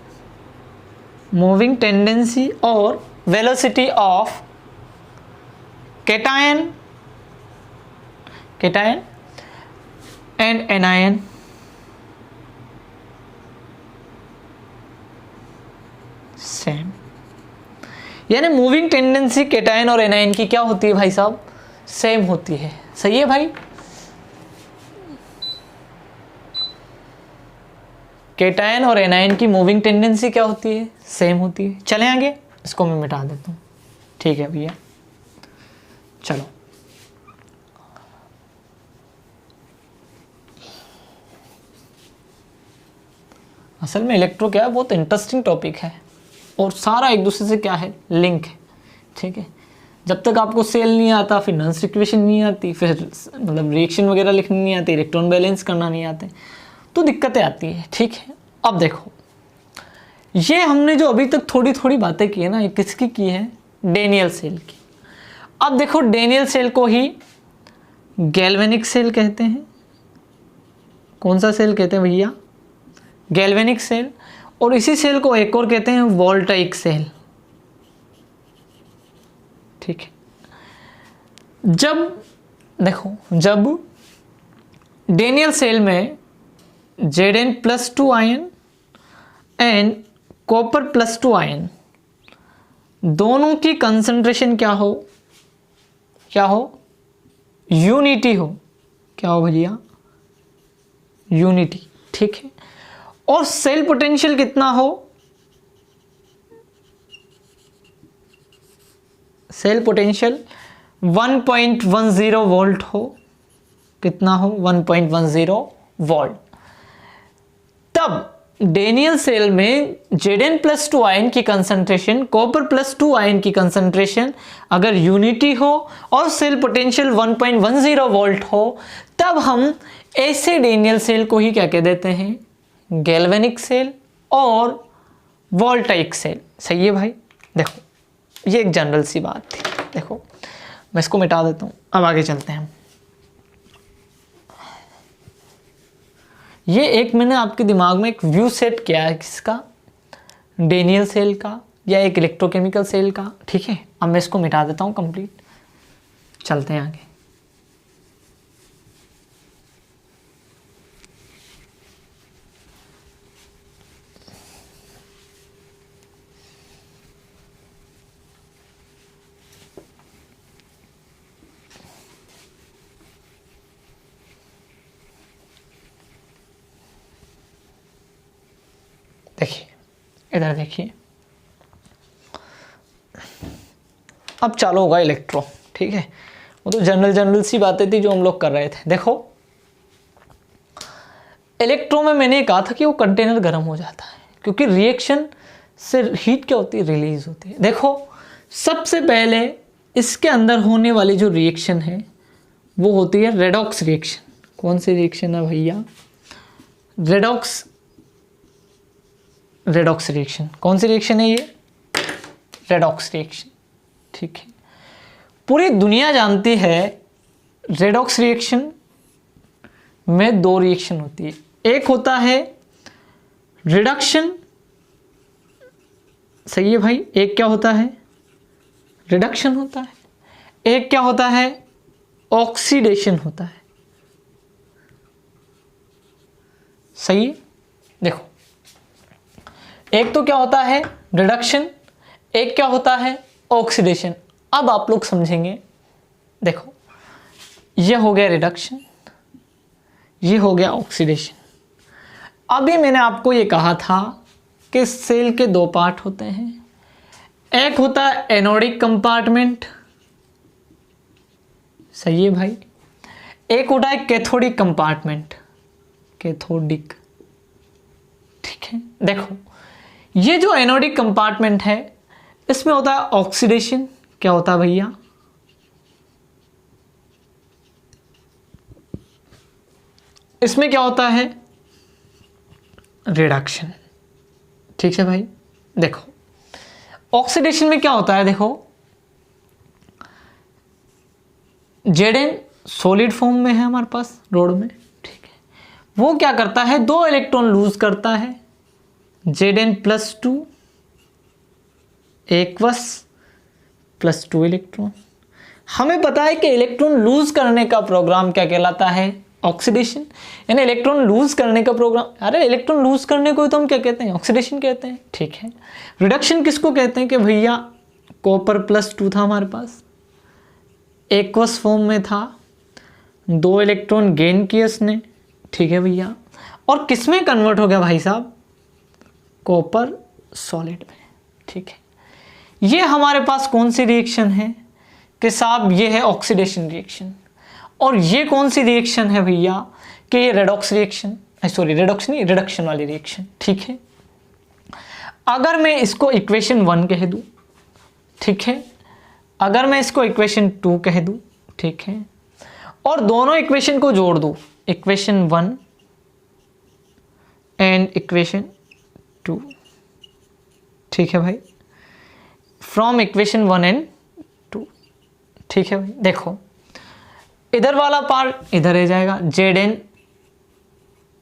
S1: मूविंग टेंडेंसी और velocity of cation and anion, same, यानी मूविंग टेंडेंसी कैटायन और एनायन की क्या होती है भाई साहब, सेम होती है, सही है भाई। कैटायन और एनायन की मूविंग टेंडेंसी क्या होती है, सेम होती है। चलें आगे, इसको मैं मिटा देता हूँ, ठीक है भैया, चलो। असल में इलेक्ट्रो क्या है, बहुत इंटरेस्टिंग टॉपिक है और सारा एक दूसरे से क्या है, लिंक है, ठीक है। जब तक आपको सेल नहीं आता, फिर नॉन्स इक्वेशन नहीं आती, फिर मतलब रिएक्शन वगैरह लिखनी नहीं आती, इलेक्ट्रॉन बैलेंस करना नहीं आते, तो दिक्कतें आती है, ठीक है। अब देखो ये हमने जो अभी तक थोड़ी थोड़ी बातें की है ना, ये किसकी की है, डेनियल सेल की। अब देखो डेनियल सेल को ही गैल्वेनिक सेल कहते हैं, कौन सा सेल कहते हैं भैया, गैल्वेनिक सेल, और इसी सेल को एक और कहते हैं वोल्टाइक सेल, ठीक है। जब डेनियल सेल में Zn+2 आयन एंड कॉपर+2 आयन दोनों की कंसंट्रेशन क्या हो, यूनिटी हो, क्या हो भैया, यूनिटी, ठीक है। और सेल पोटेंशियल कितना हो, सेल पोटेंशियल 1.10 वोल्ट हो, कितना हो, 1.10 वोल्ट। तब डेनियल सेल में Zn+2 आयन की कंसंट्रेशन, कॉपर+2 आयन की कंसंट्रेशन अगर यूनिटी हो और सेल पोटेंशियल 1.10 वोल्ट हो, तब हम ऐसे डेनियल सेल को ही क्या कह देते हैं, गैल्वेनिक सेल और वोल्टाइक सेल, सही है भाई। देखो ये एक जनरल सी बात थी, देखो मैं इसको मिटा देता हूँ, अब आगे चलते हैं। ये एक मैंने आपके दिमाग में एक व्यू सेट किया है, किसका, डेनियल सेल का या एक इलेक्ट्रोकेमिकल सेल का, ठीक है। अब मैं इसको मिटा देता हूँ कंप्लीट, चलते हैं आगे। देखिए इधर देखिए, अब चालू होगा इलेक्ट्रो, ठीक है। वो तो जनरल सी बातें थी जो हम लोग कर रहे थे। देखो इलेक्ट्रो में मैंने कहा था कि वो कंटेनर गर्म हो जाता है क्योंकि रिएक्शन से हीट क्या होती है, रिलीज होती है। देखो सबसे पहले इसके अंदर होने वाली जो रिएक्शन है वो होती है रेडॉक्स रिएक्शन। कौन सी रिएक्शन है भैया? Redox reaction. कौन सी रिएक्शन है ये? रेडॉक्स रिएक्शन, ठीक है। पूरी दुनिया जानती है रेडॉक्स रिएक्शन में दो रिएक्शन होती है। एक होता है रिडक्शन, सही है भाई। एक क्या होता है? रिडक्शन होता है। एक क्या होता है? ऑक्सीडेशन होता है, सही है। देखो एक तो क्या होता है रिडक्शन, एक क्या होता है ऑक्सीडेशन। अब आप लोग समझेंगे। देखो ये हो गया रिडक्शन, ये हो गया ऑक्सीडेशन। अभी मैंने आपको ये कहा था कि सेल के दो पार्ट होते हैं। एक होता है एनोडिक कंपार्टमेंट, सही है भाई। एक होता है कैथोडिक कंपार्टमेंट, कैथोडिक, ठीक है। देखो ये जो एनोडिक कंपार्टमेंट है इसमें होता है ऑक्सीडेशन। क्या होता है भैया? इसमें क्या होता है? रिडक्शन, ठीक है भाई। देखो ऑक्सीडेशन में क्या होता है? देखो Zn सॉलिड फॉर्म में है हमारे पास रोड में, ठीक है। वो क्या करता है? दो इलेक्ट्रॉन लूज करता है, Zn+2 एक्वस +2 इलेक्ट्रॉन। हमें पता है कि इलेक्ट्रॉन लूज करने का प्रोग्राम क्या कहलाता है? ऑक्सीडेशन। यानी इलेक्ट्रॉन लूज करने का प्रोग्राम, अरे इलेक्ट्रॉन लूज करने को तो हम क्या कहते हैं? ऑक्सीडेशन कहते हैं, ठीक है। रिडक्शन किसको कहते हैं? कि भैया कॉपर +2 था हमारे पास, एक्वस फॉर्म में था, दो इलेक्ट्रॉन गेन किए उसने, ठीक है भैया। और किस में कन्वर्ट हो गया भाई साहब? कॉपर सॉलिड में, ठीक है। ये हमारे पास कौन सी रिएक्शन है कि साहब? ये है ऑक्सीडेशन रिएक्शन। और ये कौन सी रिएक्शन है भैया? कि ये रेडॉक्स रिएक्शन, सॉरी रेडॉक्स नहीं, रिडक्शन वाली रिएक्शन, ठीक है। अगर मैं इसको इक्वेशन 1 कह दूं, ठीक है। अगर मैं इसको इक्वेशन 2 कह दूं, ठीक है, और दोनों इक्वेशन को जोड़ दूं, इक्वेशन 1 एंड इक्वेशन 2, ठीक है भाई। फ्रॉम इक्वेशन 1 एंड 2, ठीक है भाई। देखो इधर वाला पार्ट इधर रह जाएगा, Zn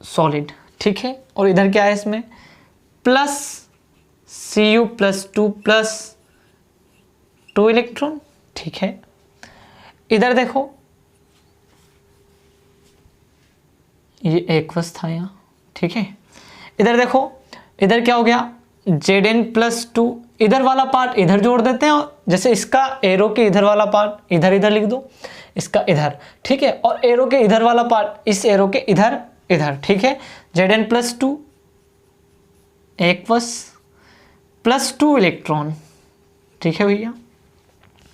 S1: सॉलिड, ठीक है। और इधर क्या है इसमें? प्लस Cu+2 प्लस 2 इलेक्ट्रॉन, ठीक है। इधर देखो ये एक्वस था यहाँ, ठीक है। इधर देखो इधर क्या हो गया? Zn+2, इधर वाला पार्ट इधर जोड़ देते हैं, और जैसे इसका एरो के इधर वाला पार्ट इधर इधर लिख दो, इसका इधर, ठीक है। और एरो के इधर वाला पार्ट इस एरो के इधर इधर, ठीक है। Zn+2 एक्वस +2 इलेक्ट्रॉन, ठीक है भैया।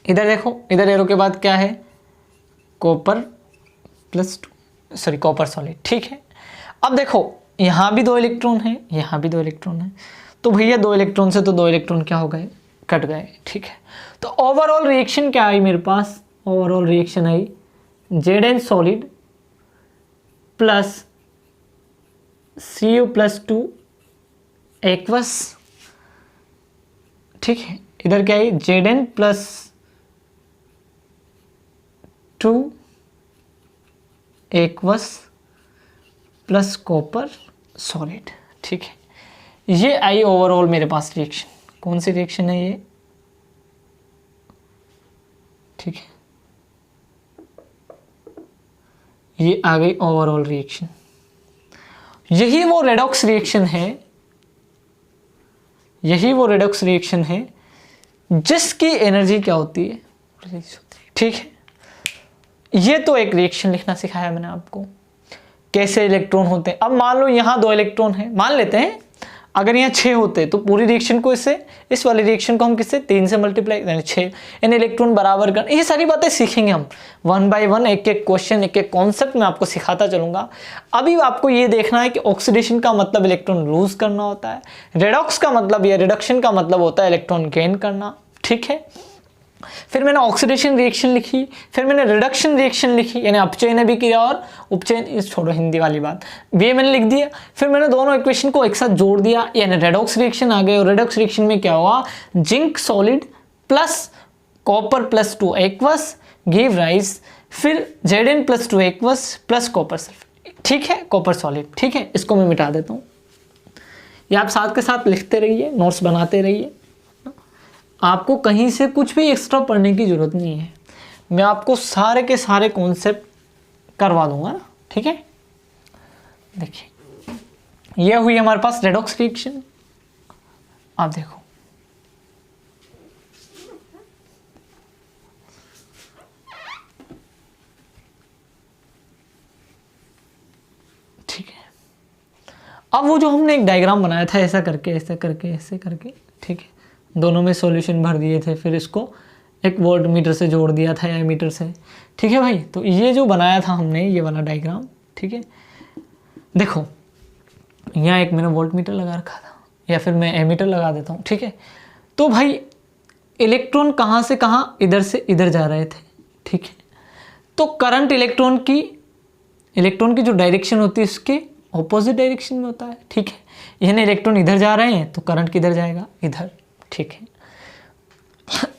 S1: इधर देखो इधर एरो के बाद क्या है? कॉपर +2, सॉरी कॉपर सॉलिड, ठीक है। अब देखो यहाँ भी 2 इलेक्ट्रॉन है, यहाँ भी 2 इलेक्ट्रॉन है, तो भैया 2 इलेक्ट्रॉन से तो 2 इलेक्ट्रॉन क्या हो गए? कट गए, ठीक है। तो ओवरऑल रिएक्शन क्या आई मेरे पास? ओवरऑल रिएक्शन आई Zn solid plus Cu+2 aqueous, ठीक है। इधर क्या आई? Zn+2 aqueous plus copper solid, ठीक है। ये आई ओवरऑल मेरे पास रिएक्शन। कौन सी रिएक्शन है ये? ठीक है, ये आ गई ओवरऑल रिएक्शन। यही वो रेडॉक्स रिएक्शन है, यही वो रेडॉक्स रिएक्शन है जिसकी एनर्जी क्या होती है? रिलीज होती है, ठीक है। ये तो एक रिएक्शन लिखना सिखाया मैंने आपको, कैसे इलेक्ट्रॉन होते हैं। अब मान लो यहाँ 2 इलेक्ट्रॉन है, मान लेते हैं। अगर यहाँ 6 होते तो पूरी रिएक्शन को इससे, इस वाली रिएक्शन को हम किससे 3 से मल्टीप्लाई, यानी 6 इन इलेक्ट्रॉन बराबर कर, ये सारी बातें सीखेंगे हम 1 बाय 1, एक एक क्वेश्चन, एक एक कॉन्सेप्ट मैं आपको सिखाता चलूंगा। अभी आपको ये देखना है कि ऑक्सीडेशन का मतलब इलेक्ट्रॉन लूज करना होता है, रेडॉक्स का मतलब या रिडक्शन का मतलब होता है इलेक्ट्रॉन गेन करना, ठीक है। फिर मैंने ऑक्सीडेशन रिएक्शन लिखी, फिर मैंने रिडक्शन रिएक्शन लिखी, यानी अपचयन भी किया और उपचयन, इस छोड़ो हिंदी वाली बात, ये मैंने लिख दिया। फिर मैंने दोनों इक्वेशन को एक साथ जोड़ दिया, यानी रेडॉक्स रिएक्शन आ गए। और रेडॉक्स रिएक्शन में क्या हुआ, zinc solid plus copper plus 2 aqueous give rice, फिर Zn plus 2 aqueous plus copper sulphate, ठीक है, कॉपर सॉलिड, ठीक है। इसको मैं मिटा देता हूँ, ये आप साथ के साथ लिखते रहिए, नोट्स बनाते रहिए, आपको कहीं से कुछ भी एक्स्ट्रा पढ़ने की ज़रूरत नहीं है, मैं आपको सारे के सारे कॉन्सेप्ट करवा दूंगा ना, ठीक है। देखिए यह हुई हमारे पास रेडॉक्स रिएक्शन। आप देखो ठीक है, अब वो जो हमने एक डायग्राम बनाया था ऐसा करके ऐसे करके ऐसे करके, ठीक है, दोनों में सॉल्यूशन भर दिए थे, फिर इसको एक वोल्ट मीटर से जोड़ दिया था या मीटर से, ठीक है भाई। तो ये जो बनाया था हमने ये वाला डायग्राम, ठीक है, देखो यहाँ एक मैंने वोल्ट मीटर लगा रखा था, या फिर मैं एमीटर लगा देता हूँ, ठीक है। तो भाई इलेक्ट्रॉन कहाँ से कहाँ, इधर से इधर जा रहे थे, ठीक है। तो करंट इलेक्ट्रॉन की जो डायरेक्शन होती है उसके ऑपोजिट डायरेक्शन में होता है, ठीक है। यानी इलेक्ट्रॉन इधर जा रहे हैं तो करंट किधर जाएगा, इधर, ठीक है।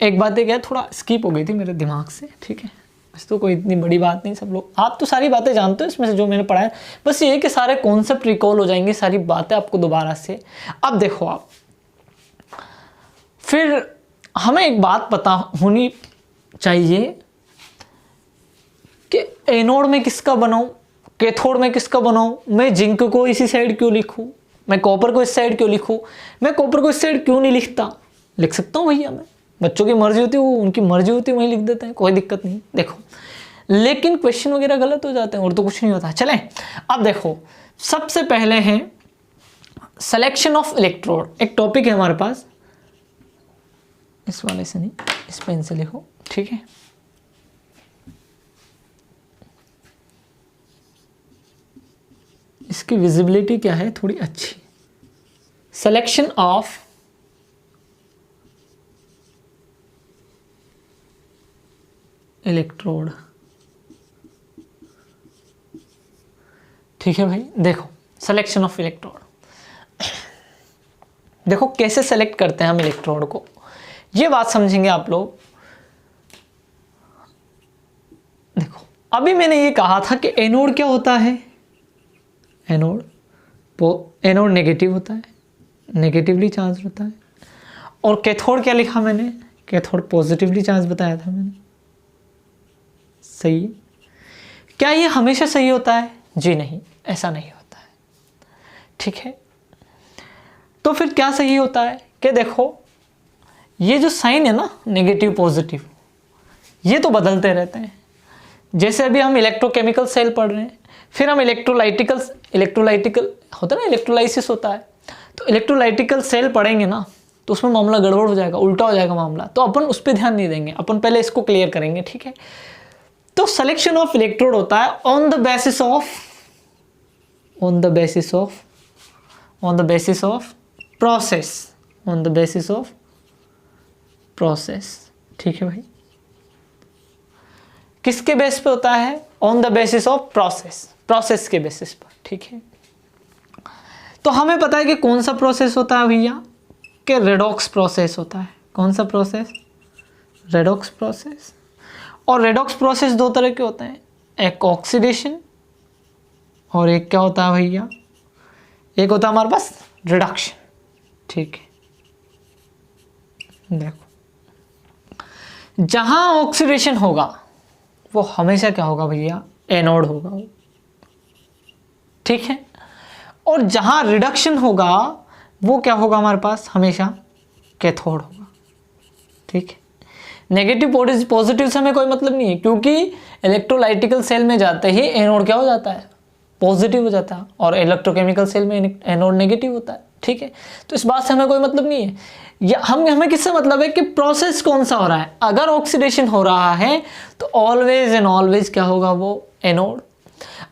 S1: एक बात है क्या, थोड़ा स्किप हो गई थी मेरे दिमाग से, ठीक है, बस तो कोई इतनी बड़ी बात नहीं, सब लोग आप तो सारी बातें जानते हो इसमें से जो मैंने पढ़ा है, बस ये कि सारे कॉन्सेप्ट रिकॉल हो जाएंगे, सारी बातें आपको दोबारा से। अब देखो आप, फिर हमें एक बात पता होनी चाहिए कि एनोड में किसका बनाऊं, कैथोड में किसका बनाऊं, मैं जिंक को इसी साइड क्यों लिखूं, मैं कॉपर को इस साइड क्यों लिखूं, मैं कॉपर को इस साइड क्यों नहीं लिखता, लिख सकता हूँ भैया मैं, बच्चों की मर्जी होती है, वो उनकी मर्जी होती है, वही लिख देते हैं, कोई दिक्कत नहीं। देखो लेकिन क्वेश्चन वगैरह गलत हो जाते हैं और तो कुछ नहीं होता। चलें अब देखो, सबसे पहले है सिलेक्शन ऑफ इलेक्ट्रोड, एक टॉपिक है हमारे पास, इस वाले से नहीं, इस पेन से लिखो, ठीक है। इसकी विजिबिलिटी क्या है, थोड़ी अच्छी। सिलेक्शन ऑफ इलेक्ट्रोड, ठीक है भाई। देखो सिलेक्शन ऑफ इलेक्ट्रोड, देखो कैसे सेलेक्ट करते हैं हम इलेक्ट्रोड को, ये बात समझेंगे आप लोग। देखो अभी मैंने ये कहा था कि एनोड क्या होता है, एनोड नेगेटिव होता है, नेगेटिवली चार्ज होता है। और कैथोड क्या लिखा मैंने, कैथोड पॉजिटिवली चार्ज बताया था मैंने, सही है। क्या ये हमेशा सही होता है, जी नहीं, ऐसा नहीं होता है, ठीक है। तो फिर क्या सही होता है कि देखो ये जो साइन है ना, नेगेटिव पॉजिटिव, ये तो बदलते रहते हैं। जैसे अभी हम इलेक्ट्रोकेमिकल सेल पढ़ रहे हैं, फिर हम इलेक्ट्रोलाइटिकल होता है ना, इलेक्ट्रोलाइसिस होता है, तो इलेक्ट्रोलाइटिकल सेल पढ़ेंगे ना, तो उसमें मामला गड़बड़ हो जाएगा, उल्टा हो जाएगा मामला, तो अपन उस पर ध्यान नहीं देंगे, अपन पहले इसको क्लियर करेंगे, ठीक है। तो सिलेक्शन ऑफ इलेक्ट्रोड होता है on the basis of process, ठीक है भाई। किसके बेस पे होता है, on the basis of process के बेसिस पर, ठीक है। तो हमें पता है कि कौन सा प्रोसेस होता है भैया, कि रेडॉक्स प्रोसेस होता है। कौन सा प्रोसेस, रेडॉक्स प्रोसेस। और रेडॉक्स प्रोसेस दो तरह के होते हैं, एक ऑक्सीडेशन और एक क्या होता है भैया, एक होता है हमारे पास रिडक्शन, ठीक है। देखो जहां ऑक्सीडेशन होगा वो हमेशा क्या होगा भैया, एनोड होगा वो, ठीक है। और जहां रिडक्शन होगा वो क्या होगा हमारे पास, हमेशा कैथोड होगा, ठीक है। नेगेटिव पॉजिटिव से हमें कोई मतलब नहीं है, क्योंकि इलेक्ट्रोलाइटिकल सेल में जाते ही एनोड क्या हो जाता है, पॉजिटिव हो जाता है, और इलेक्ट्रोकेमिकल सेल में एनोड नेगेटिव होता है, ठीक है। तो इस बात से हमें कोई मतलब नहीं है, या हमें किससे मतलब है कि प्रोसेस कौन सा हो रहा है। अगर ऑक्सीडेशन हो रहा है तो ऑलवेज एंड ऑलवेज क्या होगा, वो एनोड।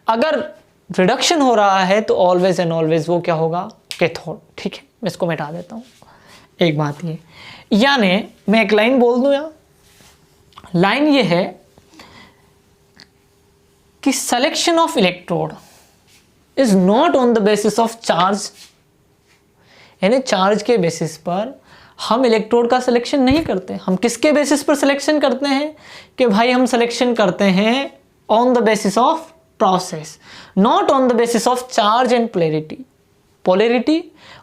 S1: अगर रिडक्शन हो रहा है तो ऑलवेज एंड ऑलवेज वो क्या होगा, कैथोड। ठीक है, मैं इसको मिटा देता हूँ। एक बात ये, यानी मैं एक लाइन बोल दूं, या लाइन ये है कि selection of electrode is not on the basis of charge, यानी चार्ज के बेसिस पर हम इलेक्ट्रोड का सिलेक्शन नहीं करते। हम किसके बेसिस पर सिलेक्शन करते हैं कि भाई हम सिलेक्शन करते हैं on the basis of process, not on the basis of charge and polarity. Polarity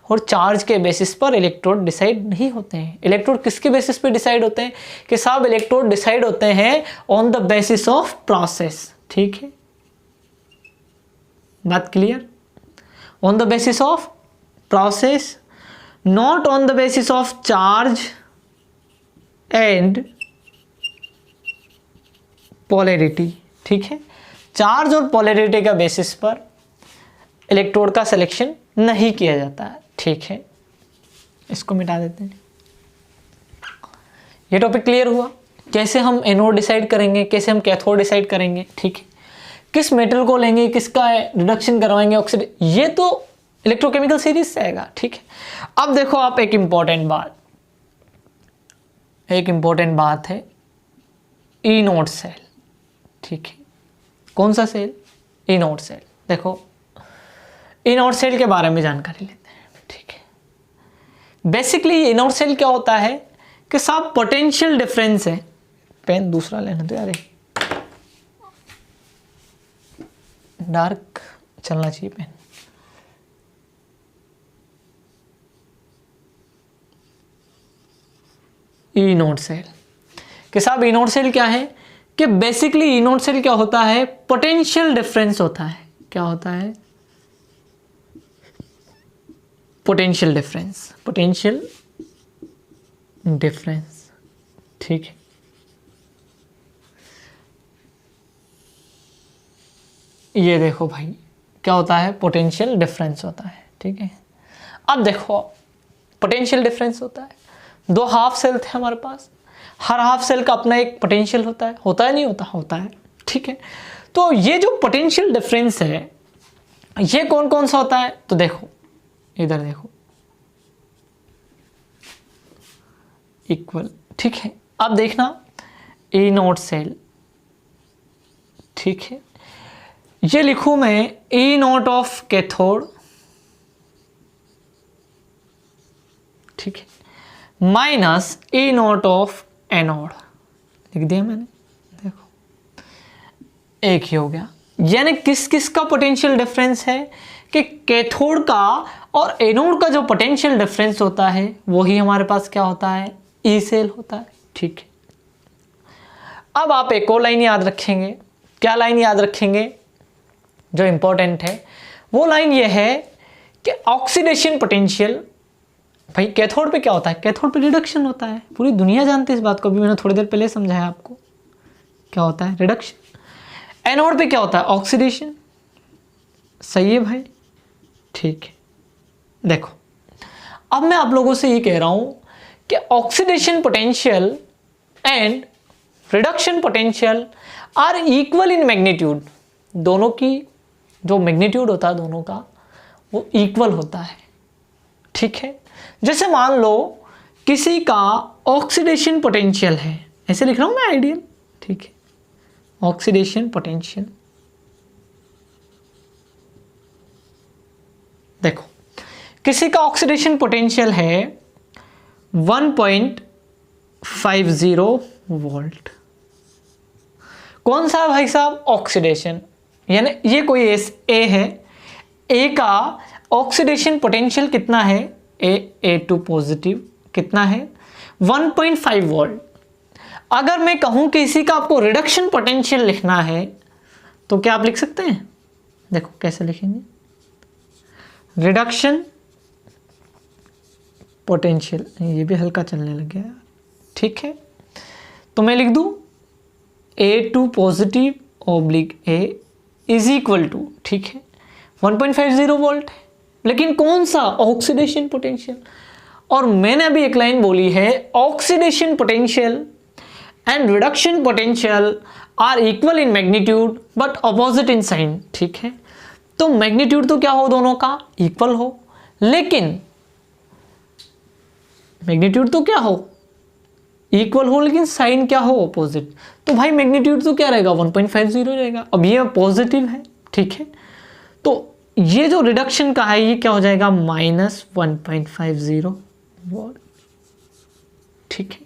S1: और चार्ज के बेसिस पर इलेक्ट्रोड डिसाइड नहीं होते हैं। इलेक्ट्रोड किसके बेसिस पे डिसाइड होते हैं कि साहब इलेक्ट्रोड डिसाइड होते हैं on the basis of process. ठीक है, बात clear? On the basis of process, not on the basis of charge and polarity. ठीक है, चार्ज और पोलैरिटी का बेसिस पर इलेक्ट्रोड का सिलेक्शन नहीं किया जाता है। ठीक है, इसको मिटा देते हैं। ये टॉपिक क्लियर हुआ, कैसे हम एनोड डिसाइड करेंगे, कैसे हम कैथोड डिसाइड करेंगे। ठीक है, किस मेटल को लेंगे, किसका रिडक्शन करवाएंगे, ऑक्सीडेशन, ये तो इलेक्ट्रोकेमिकल सीरीज से आएगा। ठीक है, अब देखो आप एक इंपॉर्टेंट बात है ई नोड सेल। ठीक है, कौन सा सेल, ई नोड सेल। देखो ई नोड सेल के बारे में जानकारी लेते हैं। ठीक है, बेसिकली ई नोड सेल क्या होता है कि साहब पोटेंशियल डिफरेंस है। पेन दूसरा लेना तो यार, डार्क चलना चाहिए पेन। ई नोड सेल कि साहब ई नोड सेल क्या है कि बेसिकली ई नोड सेल क्या होता है, पोटेंशियल डिफरेंस होता है। क्या होता है, पोटेंशियल डिफरेंस। ठीक है, ये देखो भाई क्या होता है, पोटेंशियल डिफरेंस होता है। ठीक है, अब देखो पोटेंशियल डिफरेंस होता है, दो हाफ सेल थे हमारे पास, हर हाफ सेल का अपना एक पोटेंशियल होता है नहीं होता है। ठीक है, तो ये जो पोटेंशियल डिफरेंस है ये कौन कौन सा होता है, तो देखो इधर देखो, इक्वल। ठीक है, अब देखना ई नोड सेल। ठीक है, ये लिखूं मैं ई नोट ऑफ कैथोड। ठीक है, minus E note of anode, लिख दिया मैंने। देखो एक ही हो गया, यानी किस किस का पोटेंशियल डिफरेंस है कि कैथोड का और एनोड का जो पोटेंशियल डिफरेंस होता है वही हमारे पास क्या होता है, ई सेल होता है। ठीक है, अब आप एक और लाइन याद रखेंगे। क्या लाइन याद रखेंगे जो इंपॉर्टेंट है, वो लाइन ये है कि ऑक्सीडेशन पोटेंशियल, भाई कैथोड पे क्या होता है, कैथोड पे रिडक्शन होता है। पूरी दुनिया जानती है इस बात को, भी मैंने थोड़ी देर पहले समझाया आपको, क्या होता है रिडक्शन। एनोड पे क्या होता है, ऑक्सीडेशन। सही है भाई, ठीक है। देखो अब मैं आप लोगों से ये कह रहा हूं कि oxidation potential and reduction potential are equal in magnitude. दोनों की जो मैग्नीट्यूड होता है दोनों का वो इक्वल होता है। ठीक है, जैसे मान लो किसी का ऑक्सीडेशन पोटेंशियल है, ऐसे लिख रहा हूं मैं आइडियल। ठीक है, ऑक्सीडेशन पोटेंशियल, देखो किसी का ऑक्सीडेशन पोटेंशियल है 1.50 वोल्ट। कौन सा भाई साहब, ऑक्सीडेशन, यानी ये कोई ए है, ए का ऑक्सीडेशन पोटेंशियल कितना है, A2 पॉजिटिव कितना है 1.5 वोल्ट। अगर मैं कहूं कि इसी का आपको रिडक्शन पोटेंशियल लिखना है तो क्या आप लिख सकते हैं, देखो कैसे लिखेंगे, रिडक्शन पोटेंशियल, ये भी हल्का चलने लग गया। ठीक है, तो मैं लिख दूं A2 positive oblique A is equal to, ठीक है 1.50 वोल्ट है। लेकिन कौन सा? Oxidation potential. और मैंने अभी एक लाइन बोली है, oxidation potential and reduction potential are equal in magnitude but opposite in sign. ठीक है, तो मैग्नीट्यूड तो क्या हो दोनों का? इक्वल हो, लेकिन मैग्नीट्यूड तो क्या हो? इक्वल हो, लेकिन साइन क्या हो? अपोजिट। तो भाई मैग्नीट्यूड तो क्या रहेगा? 1.50 रहेगा। अब ये पॉजिटिव है, ठीक है, तो ये जो रिडक्शन का है ये क्या हो जाएगा? -1.50 वोल्ट। ठीक है,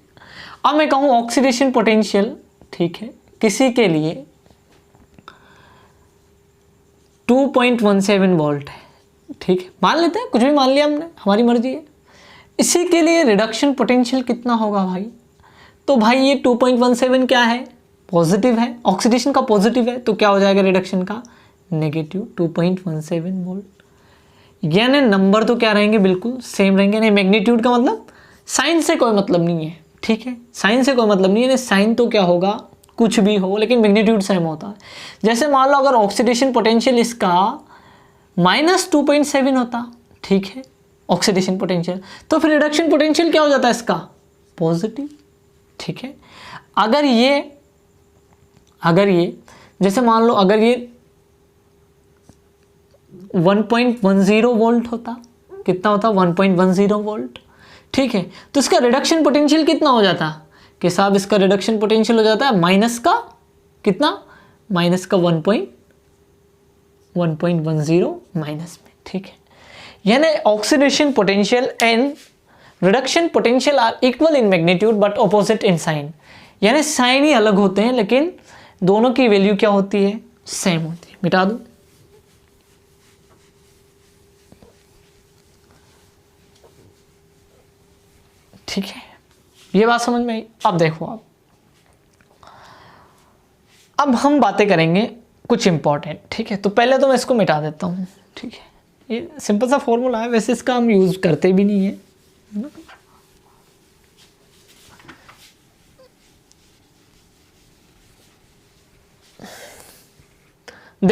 S1: अब मैं कहूँ ऑक्सीडेशन पोटेंशियल, ठीक है, किसी के लिए 2.17 वोल्ट है। ठीक है, मान लेते हैं, कुछ भी मान लिया हमने, हमारी मर्जी है। इसी के लिए रिडक्शन पोटेंशियल कितना होगा भाई? तो भाई ये 2.17 क्या है? पॉजिटिव है, ऑक्सीडेशन का पॉजिटिव है, तो क्या हो जाएगा रिडक्शन का? Negative 2.17 volt. यानी नंबर तो क्या रहेंगे? बिल्कुल सेम रहेंगे। नहीं, मैग्नीट्यूड का मतलब साइन से कोई मतलब नहीं है। ठीक है, साइन से कोई मतलब नहीं है, साइन तो क्या होगा? कुछ भी हो, लेकिन मैग्नीट्यूड सेम होता है। जैसे मान लो अगर ऑक्सीडेशन पोटेंशियल इसका -2.7 होता, ठीक है, ऑक्सीडेशन पोटेंशियल, तो फिर रिडक्शन पोटेंशियल क्या हो जाता है इसका? पॉजिटिव। ठीक है, अगर ये जैसे मान लो अगर ये 1.10 वोल्ट होता, कितना होता? 1.10 वोल्ट। ठीक है, तो इसका रिडक्शन पोटेंशियल कितना हो जाता कि साहब? इसका रिडक्शन पोटेंशियल हो जाता है माइनस का कितना? माइनस का 1.10 माइनस में। ठीक है, यानी oxidation potential and reduction potential are equal in magnitude but opposite in sign. यानी साइन ही अलग होते हैं, लेकिन दोनों की वैल्यू क्या होती है? सेम होती है। मिटा दो। ठीक है, ये बात समझ में आई। अब देखो, अब हम बातें करेंगे कुछ इंपॉर्टेंट। ठीक है, तो पहले तो मैं इसको मिटा देता हूँ। ठीक है, ये सिंपल सा फॉर्मूला है, वैसे इसका हम यूज़ करते भी नहीं है।